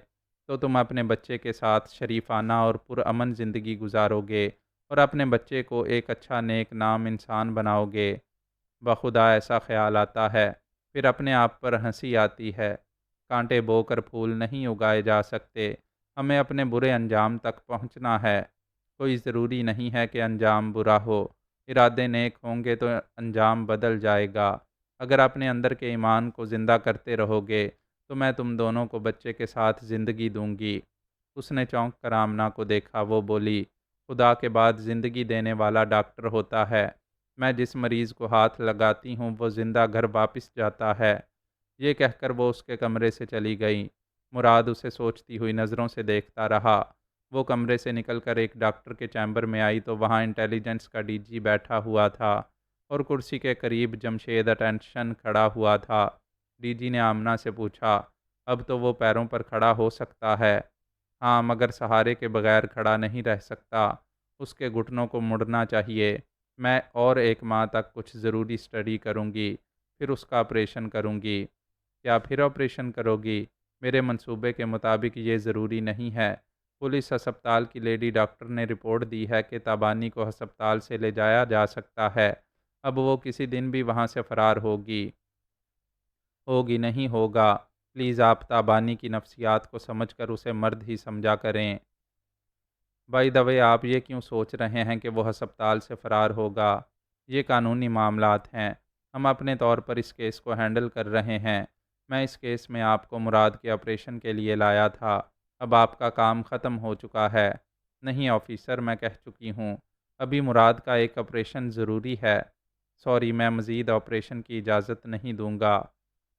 تو تم اپنے بچے کے ساتھ شریفانہ اور پرامن زندگی گزارو گے اور اپنے بچے کو ایک اچھا نیک نام انسان بناؤ گے۔ بخدا ایسا خیال آتا ہے، پھر اپنے آپ پر ہنسی آتی ہے۔ کانٹے بو کر پھول نہیں اگائے جا سکتے، ہمیں اپنے برے انجام تک پہنچنا ہے۔ کوئی ضروری نہیں ہے کہ انجام برا ہو، ارادے نیک ہوں گے تو انجام بدل جائے گا۔ اگر اپنے اندر کے ایمان کو زندہ کرتے رہو گے تو میں تم دونوں کو بچے کے ساتھ زندگی دوں گی۔ اس نے چونک کر آمنہ کو دیکھا۔ وہ بولی، خدا کے بعد زندگی دینے والا ڈاکٹر ہوتا ہے۔ میں جس مریض کو ہاتھ لگاتی ہوں وہ زندہ گھر واپس جاتا ہے۔ یہ کہہ کر وہ اس کے کمرے سے چلی گئی۔ مراد اسے سوچتی ہوئی نظروں سے دیکھتا رہا۔ وہ کمرے سے نکل کر ایک ڈاکٹر کے چیمبر میں آئی تو وہاں انٹیلیجنس کا ڈی جی بیٹھا ہوا تھا اور کرسی کے قریب جمشید اٹینشن کھڑا ہوا تھا۔ ڈی جی نے آمنہ سے پوچھا، اب تو وہ پیروں پر کھڑا ہو سکتا ہے؟ ہاں، مگر سہارے کے بغیر کھڑا نہیں رہ سکتا، اس کے گھٹنوں کو مڑنا چاہیے۔ میں اور 1 ماہ تک کچھ ضروری اسٹڈی کروں گی، پھر اس کا آپریشن کروں گی۔ کیا پھر آپریشن کرو گی؟ میرے منصوبے کے مطابق یہ ضروری نہیں ہے۔ پولیس ہسپتال کی لیڈی ڈاکٹر نے رپورٹ دی ہے کہ تابانی کو ہسپتال سے لے جایا جا سکتا ہے۔ اب وہ کسی دن بھی وہاں سے فرار ہوگی نہیں ہوگا۔ پلیز آپ تابانی کی نفسیات کو سمجھ کر اسے مرد ہی سمجھا کریں۔ بائی دا وے، آپ یہ کیوں سوچ رہے ہیں کہ وہ ہسپتال سے فرار ہوگا؟ یہ قانونی معاملات ہیں۔ ہم اپنے طور پر اس کیس کو ہینڈل کر رہے ہیں۔ میں اس کیس میں آپ کو مراد کے آپریشن کے لیے لایا تھا۔ اب آپ کا کام ختم ہو چکا ہے۔ نہیں آفیسر، میں کہہ چکی ہوں، ابھی مراد کا ایک آپریشن ضروری ہے۔ سوری، میں مزید آپریشن کی اجازت نہیں دوں گا۔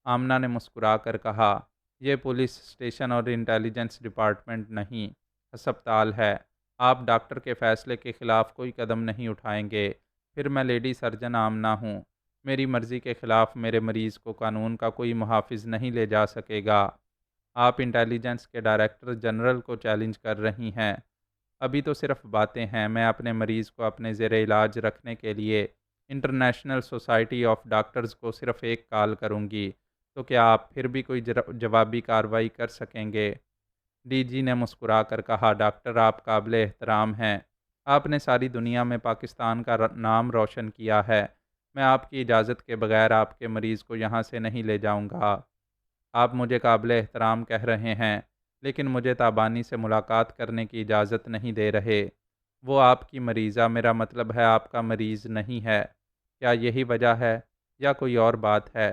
آمنہ نے مسکرا کر کہا، یہ پولیس اسٹیشن اور انٹیلیجنس ڈپارٹمنٹ نہیں، ہسپتال ہے۔ آپ ڈاکٹر کے فیصلے کے خلاف کوئی قدم نہیں اٹھائیں گے۔ پھر میں لیڈی سرجن آمنہ ہوں۔ میری مرضی کے خلاف میرے مریض کو قانون کا کوئی محافظ نہیں لے جا سکے گا۔ آپ انٹیلیجنس کے ڈائریکٹر جنرل کو چیلنج کر رہی ہیں۔ ابھی تو صرف باتیں ہیں۔ میں اپنے مریض کو اپنے زیر علاج رکھنے کے لیے انٹرنیشنل سوسائٹی آف ڈاکٹرز کو صرف ایک کال کروں گی۔ تو کیا آپ پھر بھی کوئی جوابی کارروائی کر سکیں گے؟ ڈی جی نے مسکرا کر کہا، ڈاکٹر آپ قابل احترام ہیں۔ آپ نے ساری دنیا میں پاکستان کا نام روشن کیا ہے۔ میں آپ کی اجازت کے بغیر آپ کے مریض کو یہاں سے نہیں لے جاؤں گا۔ آپ مجھے قابل احترام کہہ رہے ہیں، لیکن مجھے تابانی سے ملاقات کرنے کی اجازت نہیں دے رہے۔ وہ آپ کی مریضہ، میرا مطلب ہے آپ کا مریض نہیں ہے۔ کیا یہی وجہ ہے یا کوئی اور بات ہے؟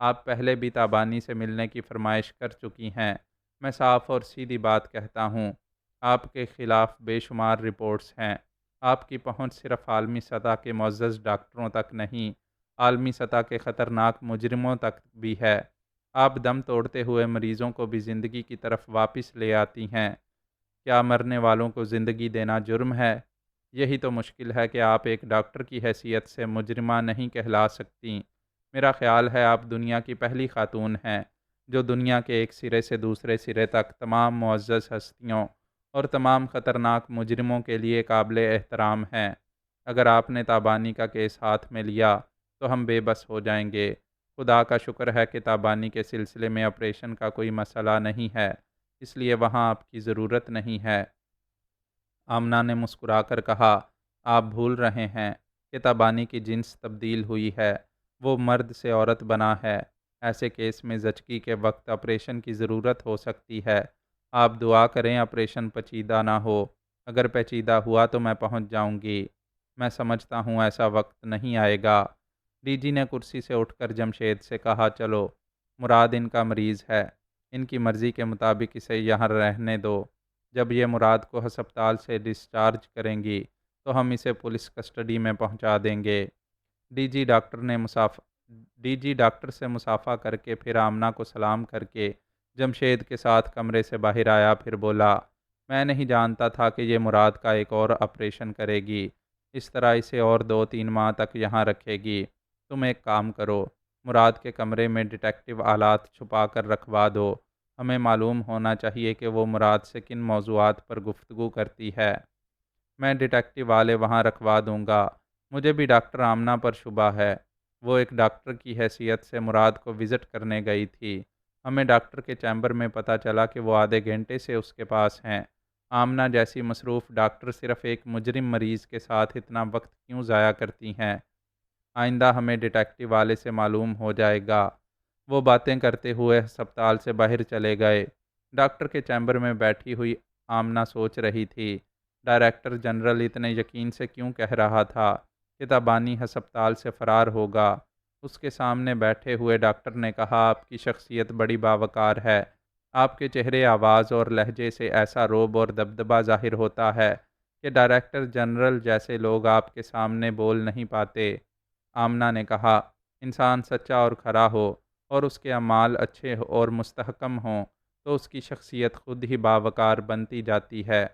آپ پہلے بھی تابانی سے ملنے کی فرمائش کر چکی ہیں۔ میں صاف اور سیدھی بات کہتا ہوں، آپ کے خلاف بے شمار رپورٹس ہیں۔ آپ کی پہنچ صرف عالمی سطح کے معزز ڈاکٹروں تک نہیں، عالمی سطح کے خطرناک مجرموں تک بھی ہے۔ آپ دم توڑتے ہوئے مریضوں کو بھی زندگی کی طرف واپس لے آتی ہیں۔ کیا مرنے والوں کو زندگی دینا جرم ہے؟ یہی تو مشکل ہے کہ آپ ایک ڈاکٹر کی حیثیت سے مجرمہ نہیں کہلا سکتی۔ میرا خیال ہے آپ دنیا کی پہلی خاتون ہیں جو دنیا کے ایک سرے سے دوسرے سرے تک تمام معزز ہستیوں اور تمام خطرناک مجرموں کے لیے قابل احترام ہیں۔ اگر آپ نے تابانی کا کیس ہاتھ میں لیا تو ہم بے بس ہو جائیں گے۔ خدا کا شکر ہے کہ تابانی کے سلسلے میں آپریشن کا کوئی مسئلہ نہیں ہے، اس لیے وہاں آپ کی ضرورت نہیں ہے۔ آمنہ نے مسکرا کر کہا، آپ بھول رہے ہیں کہ تابانی کی جنس تبدیل ہوئی ہے، وہ مرد سے عورت بنا ہے۔ ایسے کیس میں زچگی کے وقت آپریشن کی ضرورت ہو سکتی ہے۔ آپ دعا کریں آپریشن پیچیدہ نہ ہو۔ اگر پیچیدہ ہوا تو میں پہنچ جاؤں گی۔ میں سمجھتا ہوں ایسا وقت نہیں آئے گا۔ ڈی جی نے کرسی سے اٹھ کر جمشید سے کہا، چلو، مراد ان کا مریض ہے، ان کی مرضی کے مطابق اسے یہاں رہنے دو۔ جب یہ مراد کو ہسپتال سے ڈسچارج کریں گی تو ہم اسے پولیس کسٹڈی میں پہنچا دیں گے۔ ڈی جی ڈاکٹر سے مصافحہ کر کے پھر آمنہ کو سلام کر کے جمشید کے ساتھ کمرے سے باہر آیا، پھر بولا، میں نہیں جانتا تھا کہ یہ مراد کا ایک اور آپریشن کرے گی، اس طرح اسے اور 2-3 ماہ تک یہاں رکھے گی۔ تم ایک کام کرو، مراد کے کمرے میں ڈیٹیکٹیو آلات چھپا کر رکھوا دو۔ ہمیں معلوم ہونا چاہیے کہ وہ مراد سے کن موضوعات پر گفتگو کرتی ہے۔ میں ڈیٹیکٹیو والے وہاں رکھوا دوں گا۔ مجھے بھی ڈاکٹر آمنہ پر شبہ ہے۔ وہ ایک ڈاکٹر کی حیثیت سے مراد کو وزٹ کرنے گئی تھی۔ ہمیں ڈاکٹر کے چیمبر میں پتہ چلا کہ وہ آدھے گھنٹے سے اس کے پاس ہیں۔ آمنہ جیسی مصروف ڈاکٹر صرف ایک مجرم مریض کے ساتھ اتنا وقت کیوں ضائع کرتی ہیں؟ آئندہ ہمیں ڈیٹیکٹیو والے سے معلوم ہو جائے گا۔ وہ باتیں کرتے ہوئے ہسپتال سے باہر چلے گئے۔ ڈاکٹر کے چیمبر میں بیٹھی ہوئی آمنہ سوچ رہی تھی، ڈائریکٹر جنرل اتنے یقین سے کیوں کہہ رہا تھا کہ تابانی ہسپتال سے فرار ہوگا؟ اس کے سامنے بیٹھے ہوئے ڈاکٹر نے کہا، آپ کی شخصیت بڑی باوقار ہے۔ آپ کے چہرے، آواز اور لہجے سے ایسا رعب اور دبدبہ ظاہر ہوتا ہے کہ ڈائریکٹر جنرل جیسے لوگ آپ کے سامنے بول نہیں پاتے۔ آمنہ نے کہا، انسان سچا اور کھرا ہو اور اس کے اعمال اچھے اور مستحکم ہوں تو اس کی شخصیت خود ہی باوقار بنتی جاتی ہے۔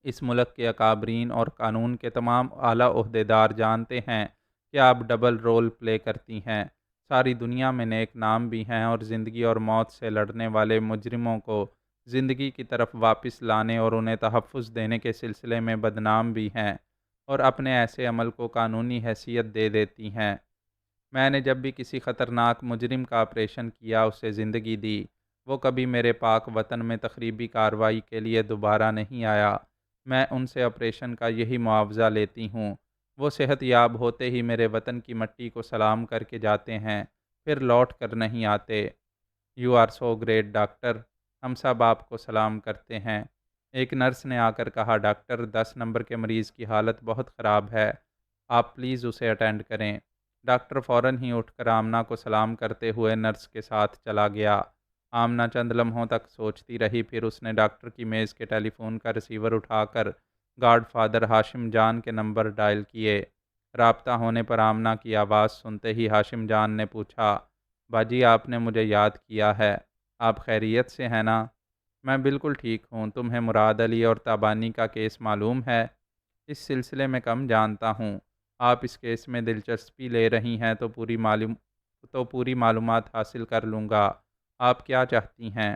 اس ملک کے اکابرین اور قانون کے تمام اعلیٰ عہدیدار جانتے ہیں کہ آپ ڈبل رول پلے کرتی ہیں۔ ساری دنیا میں نیک نام بھی ہیں اور زندگی اور موت سے لڑنے والے مجرموں کو زندگی کی طرف واپس لانے اور انہیں تحفظ دینے کے سلسلے میں بدنام بھی ہیں۔ اور اپنے ایسے عمل کو قانونی حیثیت دے دیتی ہیں۔ میں نے جب بھی کسی خطرناک مجرم کا آپریشن کیا، اسے زندگی دی، وہ کبھی میرے پاک وطن میں تخریبی کارروائی کے لیے دوبارہ نہیں آیا۔ میں ان سے آپریشن کا یہی معاوضہ لیتی ہوں۔ وہ صحت یاب ہوتے ہی میرے وطن کی مٹی کو سلام کر کے جاتے ہیں، پھر لوٹ کر نہیں آتے۔ You are so great doctor, ہم سب آپ کو سلام کرتے ہیں۔ ایک نرس نے آ کر کہا، ڈاکٹر 10 نمبر کے مریض کی حالت بہت خراب ہے، آپ پلیز اسے اٹینڈ کریں۔ ڈاکٹر فوراً ہی اٹھ کر آمنہ کو سلام کرتے ہوئے نرس کے ساتھ چلا گیا۔ آمنہ چند لمحوں تک سوچتی رہی، پھر اس نے ڈاکٹر کی میز کے ٹیلی فون کا ریسیور اٹھا کر گاڈ فادر ہاشم جان کے نمبر ڈائل کیے۔ رابطہ ہونے پر آمنہ کی آواز سنتے ہی ہاشم جان نے پوچھا، باجی آپ نے مجھے یاد کیا ہے، آپ خیریت سے ہیں نا؟ میں بالکل ٹھیک ہوں۔ تمہیں مراد علی اور تابانی کا کیس معلوم ہے؟ اس سلسلے میں کم جانتا ہوں۔ آپ اس کیس میں دلچسپی لے رہی ہیں تو پوری معلومات حاصل کر لوں گا۔ آپ کیا چاہتی ہیں؟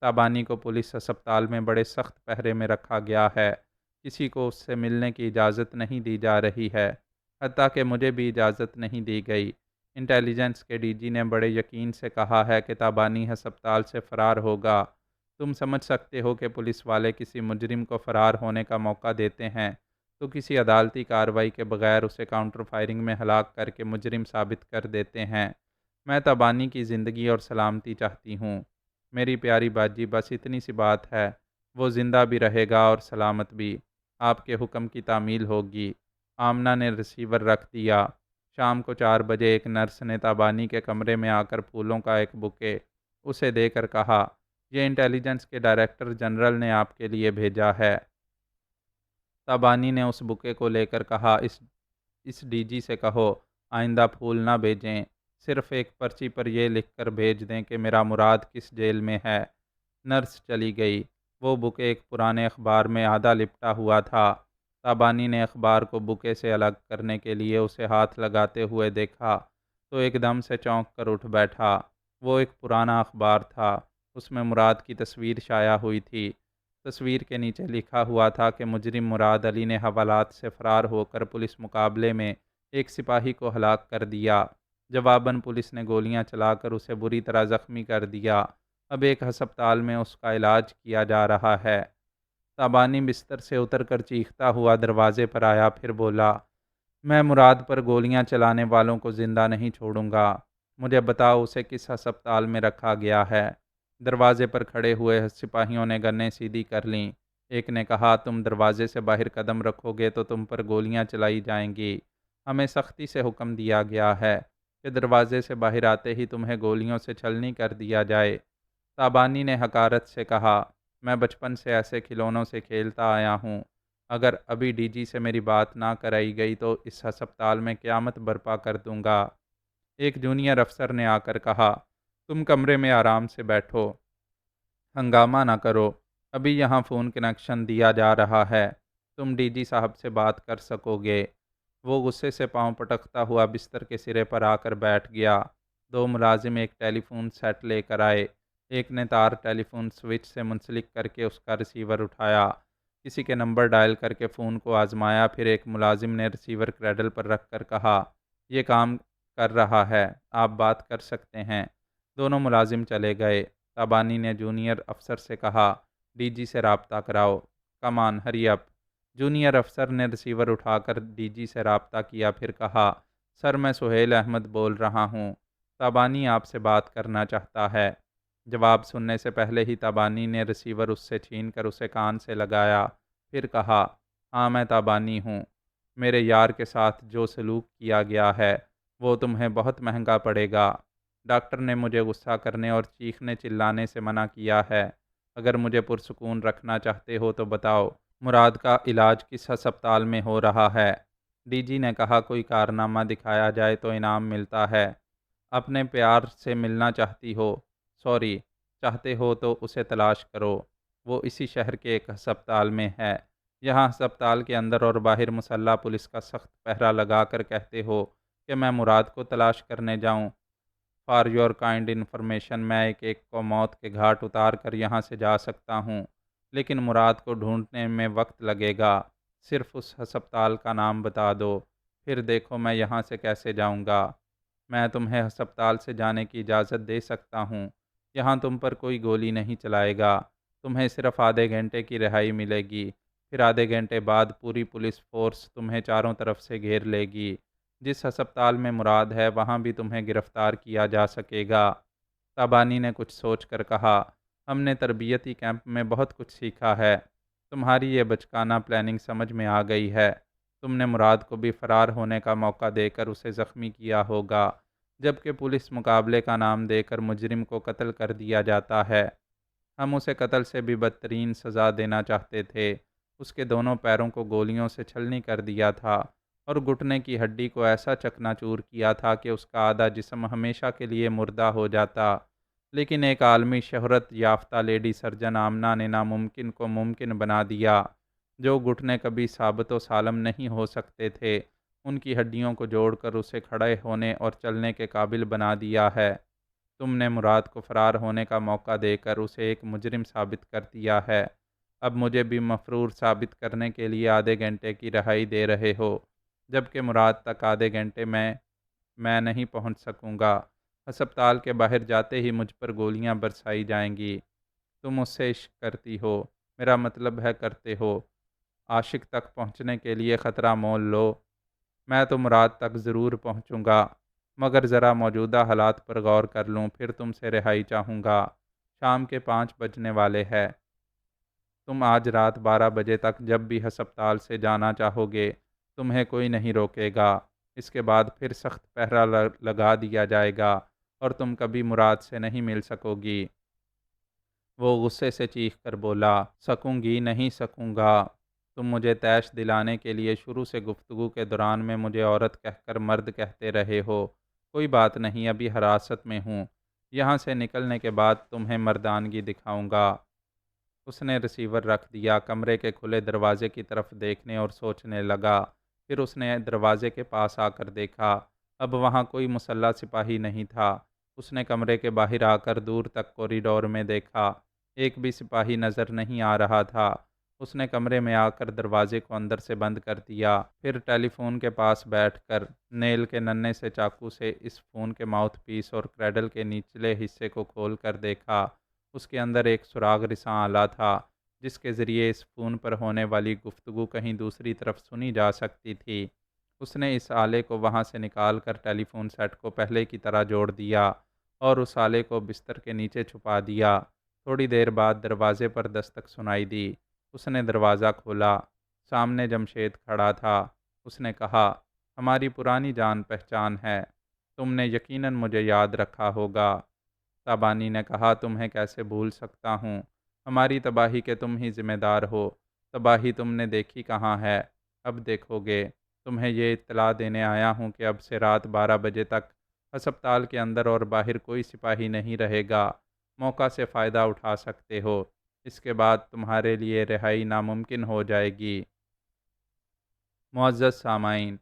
تابانی کو پولیس ہسپتال میں بڑے سخت پہرے میں رکھا گیا ہے، کسی کو اس سے ملنے کی اجازت نہیں دی جا رہی ہے، حتیٰ کہ مجھے بھی اجازت نہیں دی گئی۔ انٹیلیجنس کے ڈی جی نے بڑے یقین سے کہا ہے کہ تابانی ہسپتال سے فرار ہوگا۔ تم سمجھ سکتے ہو کہ پولیس والے کسی مجرم کو فرار ہونے کا موقع دیتے ہیں تو کسی عدالتی کارروائی کے بغیر اسے کاؤنٹر فائرنگ میں ہلاک کر کے مجرم ثابت کر دیتے ہیں۔ میں تابانی کی زندگی اور سلامتی چاہتی ہوں، میری پیاری باجی، بس اتنی سی بات ہے۔ وہ زندہ بھی رہے گا اور سلامت بھی، آپ کے حکم کی تعمیل ہوگی۔ آمنہ نے ریسیور رکھ دیا۔ شام کو 4 بجے ایک نرس نے تابانی کے کمرے میں آ کر پھولوں کا ایک بکے اسے دے کر کہا، یہ انٹیلیجنس کے ڈائریکٹر جنرل نے آپ کے لیے بھیجا ہے۔ تابانی نے اس بکے کو لے کر کہا، اس ڈی جی سے کہو آئندہ پھول نہ بھیجیں، صرف ایک پرچی پر یہ لکھ کر بھیج دیں کہ میرا مراد کس جیل میں ہے۔ نرس چلی گئی۔ وہ بکے ایک پرانے اخبار میں آدھا لپٹا ہوا تھا۔ تابانی نے اخبار کو بکے سے الگ کرنے کے لیے اسے ہاتھ لگاتے ہوئے دیکھا تو ایک دم سے چونک کر اٹھ بیٹھا۔ وہ ایک پرانا اخبار تھا، اس میں مراد کی تصویر شائع ہوئی تھی۔ تصویر کے نیچے لکھا ہوا تھا کہ مجرم مراد علی نے حوالات سے فرار ہو کر پولیس مقابلے میں ایک سپاہی کو ہلاک کر دیا۔ جواباً پولیس نے گولیاں چلا کر اسے بری طرح زخمی کر دیا۔ اب ایک ہسپتال میں اس کا علاج کیا جا رہا ہے۔ تابانی بستر سے اتر کر چیختا ہوا دروازے پر آیا، پھر بولا، میں مراد پر گولیاں چلانے والوں کو زندہ نہیں چھوڑوں گا۔ مجھے بتاؤ اسے کس ہسپتال میں رکھا گیا ہے۔ دروازے پر کھڑے ہوئے سپاہیوں نے گنیں سیدھی کر لیں۔ ایک نے کہا، تم دروازے سے باہر قدم رکھو گے تو تم پر گولیاں چلائی جائیں گی۔ ہمیں سختی سے حکم دیا گیا ہے کہ دروازے سے باہر آتے ہی تمہیں گولیوں سے چھلنی کر دیا جائے۔ تابانی نے حقارت سے کہا، میں بچپن سے ایسے کھلونوں سے کھیلتا آیا ہوں، اگر ابھی ڈی جی سے میری بات نہ کرائی گئی تو اس ہسپتال میں قیامت برپا کر دوں گا۔ ایک جونیئر افسر نے آ کر کہا، تم کمرے میں آرام سے بیٹھو، ہنگامہ نہ کرو، ابھی یہاں فون کنیکشن دیا جا رہا ہے، تم ڈی جی صاحب سے بات کر سکو گے۔ وہ غصے سے پاؤں پٹکتا ہوا بستر کے سرے پر آ کر بیٹھ گیا۔ 2 ملازم ایک ٹیلی فون سیٹ لے کر آئے۔ ایک نے تار ٹیلی فون سوئچ سے منسلک کر کے اس کا ریسیور اٹھایا، کسی کے نمبر ڈائل کر کے فون کو آزمایا، پھر ایک ملازم نے ریسیور کریڈل پر رکھ کر کہا، یہ کام کر رہا ہے، آپ بات کر سکتے ہیں۔ دونوں ملازم چلے گئے۔ تابانی نے جونیئر افسر سے کہا، ڈی جی سے رابطہ کراؤ، کمان ہری اپ۔ جونیئر افسر نے ریسیور اٹھا کر ڈی جی سے رابطہ کیا، پھر کہا، سر میں سہیل احمد بول رہا ہوں، تابانی آپ سے بات کرنا چاہتا ہے۔ جواب سننے سے پہلے ہی تابانی نے ریسیور اس سے چھین کر اسے کان سے لگایا، پھر کہا، ہاں میں تابانی ہوں، میرے یار کے ساتھ جو سلوک کیا گیا ہے وہ تمہیں بہت مہنگا پڑے گا۔ ڈاکٹر نے مجھے غصہ کرنے اور چیخنے چلانے سے منع کیا ہے۔ اگر مجھے پرسکون رکھنا چاہتے ہو تو بتاؤ، مراد کا علاج کس ہسپتال میں ہو رہا ہے؟ ڈی جی نے کہا، کوئی کارنامہ دکھایا جائے تو انعام ملتا ہے۔ اپنے پیار سے ملنا چاہتی ہو؟ سوری، چاہتے ہو تو اسے تلاش کرو، وہ اسی شہر کے ایک ہسپتال میں ہے۔ یہاں ہسپتال کے اندر اور باہر مسلح پولیس کا سخت پہرا لگا کر کہتے ہو کہ میں مراد کو تلاش کرنے جاؤں؟ فار یور کائنڈ انفارمیشن، میں ایک ایک کو موت کے گھاٹ اتار کر یہاں سے جا سکتا ہوں، لیکن مراد کو ڈھونڈنے میں وقت لگے گا۔ صرف اس ہسپتال کا نام بتا دو، پھر دیکھو میں یہاں سے کیسے جاؤں گا۔ میں تمہیں ہسپتال سے جانے کی اجازت دے سکتا ہوں، یہاں تم پر کوئی گولی نہیں چلائے گا، تمہیں صرف آدھے گھنٹے کی رہائی ملے گی، پھر آدھے گھنٹے بعد پوری پولیس فورس تمہیں چاروں طرف سے گھیر لے گی۔ جس ہسپتال میں مراد ہے وہاں بھی تمہیں گرفتار کیا جا سکے گا۔ تابانی نے کچھ سوچ کر کہا، ہم نے تربیتی کیمپ میں بہت کچھ سیکھا ہے، تمہاری یہ بچکانہ پلاننگ سمجھ میں آ گئی ہے۔ تم نے مراد کو بھی فرار ہونے کا موقع دے کر اسے زخمی کیا ہوگا، جبکہ پولیس مقابلے کا نام دے کر مجرم کو قتل کر دیا جاتا ہے۔ ہم اسے قتل سے بھی بدترین سزا دینا چاہتے تھے، اس کے دونوں پیروں کو گولیوں سے چھلنی کر دیا تھا اور گھٹنے کی ہڈی کو ایسا چکنا چور کیا تھا کہ اس کا آدھا جسم ہمیشہ کے لیے مردہ ہو جاتا۔ لیکن ایک عالمی شہرت یافتہ لیڈی سرجن آمنہ نے ناممکن کو ممکن بنا دیا۔ جو گھٹنے کبھی ثابت و سالم نہیں ہو سکتے تھے، ان کی ہڈیوں کو جوڑ کر اسے کھڑے ہونے اور چلنے کے قابل بنا دیا ہے۔ تم نے مراد کو فرار ہونے کا موقع دے کر اسے ایک مجرم ثابت کر دیا ہے، اب مجھے بھی مفرور ثابت کرنے کے لیے آدھے گھنٹے کی رہائی دے رہے ہو، جبکہ مراد تک آدھے گھنٹے میں نہیں پہنچ سکوں گا۔ ہسپتال کے باہر جاتے ہی مجھ پر گولیاں برسائی جائیں گی۔ تم مجھ سے عشق کرتی ہو، میرا مطلب ہے کرتے ہو۔ عاشق تک پہنچنے کے لیے خطرہ مول لو۔ میں تو مراد تک ضرور پہنچوں گا، مگر ذرا موجودہ حالات پر غور کر لوں، پھر تم سے رہائی چاہوں گا۔ شام کے 5 بجنے والے ہیں، تم آج رات 12 بجے تک جب بھی ہسپتال سے جانا چاہو گے، تمہیں کوئی نہیں روکے گا۔ اس کے بعد پھر سخت پہرا لگا دیا جائے گا اور تم کبھی مراد سے نہیں مل سکو گی۔ وہ غصے سے چیخ کر بولا، سکوں گی نہیں سکوں گا۔ تم مجھے طیش دلانے کے لیے شروع سے گفتگو کے دوران میں مجھے عورت کہہ کر مرد کہتے رہے ہو۔ کوئی بات نہیں، ابھی حراست میں ہوں، یہاں سے نکلنے کے بعد تمہیں مردانگی دکھاؤں گا۔ اس نے ریسیور رکھ دیا، کمرے کے کھلے دروازے کی طرف دیکھنے اور سوچنے لگا۔ پھر اس نے دروازے کے پاس آ کر دیکھا، اب وہاں کوئی مسلح سپاہی نہیں تھا۔ اس نے کمرے کے باہر آ کر دور تک کوریڈور میں دیکھا، ایک بھی سپاہی نظر نہیں آ رہا تھا۔ اس نے کمرے میں آ کر دروازے کو اندر سے بند کر دیا، پھر ٹیلی فون کے پاس بیٹھ کر نیل کے ننھے سے چاقو سے اس فون کے ماؤتھ پیس اور کریڈل کے نچلے حصے کو کھول کر دیکھا۔ اس کے اندر ایک سراغ رساں آلہ تھا، جس کے ذریعے اس فون پر ہونے والی گفتگو کہیں دوسری طرف سنی جا سکتی تھی۔ اس نے اس آلے کو وہاں سے نکال کر ٹیلی فون سیٹ کو پہلے کی طرح جوڑ دیا اور اس آلے کو بستر کے نیچے چھپا دیا۔ تھوڑی دیر بعد دروازے پر دستک سنائی دی۔ اس نے دروازہ کھولا، سامنے جمشید کھڑا تھا۔ اس نے کہا، ہماری پرانی جان پہچان ہے، تم نے یقیناً مجھے یاد رکھا ہوگا۔ تابانی نے کہا، تمہیں کیسے بھول سکتا ہوں، ہماری تباہی کے تم ہی ذمہ دار ہو۔ تباہی تم نے دیکھی کہاں ہے، اب دیکھو گے۔ تمہیں یہ اطلاع دینے آیا ہوں کہ اب سے رات 12 بجے تک ہسپتال کے اندر اور باہر کوئی سپاہی نہیں رہے گا، موقع سے فائدہ اٹھا سکتے ہو، اس کے بعد تمہارے لیے رہائی ناممکن ہو جائے گی۔ معزز سامعین،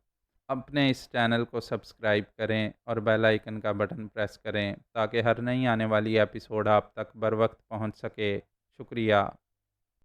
اپنے اس چینل کو سبسکرائب کریں اور بیل آئیکن کا بٹن پریس کریں تاکہ ہر نئی آنے والی ایپیسوڈ آپ تک بروقت پہنچ سکے۔ شکریہ۔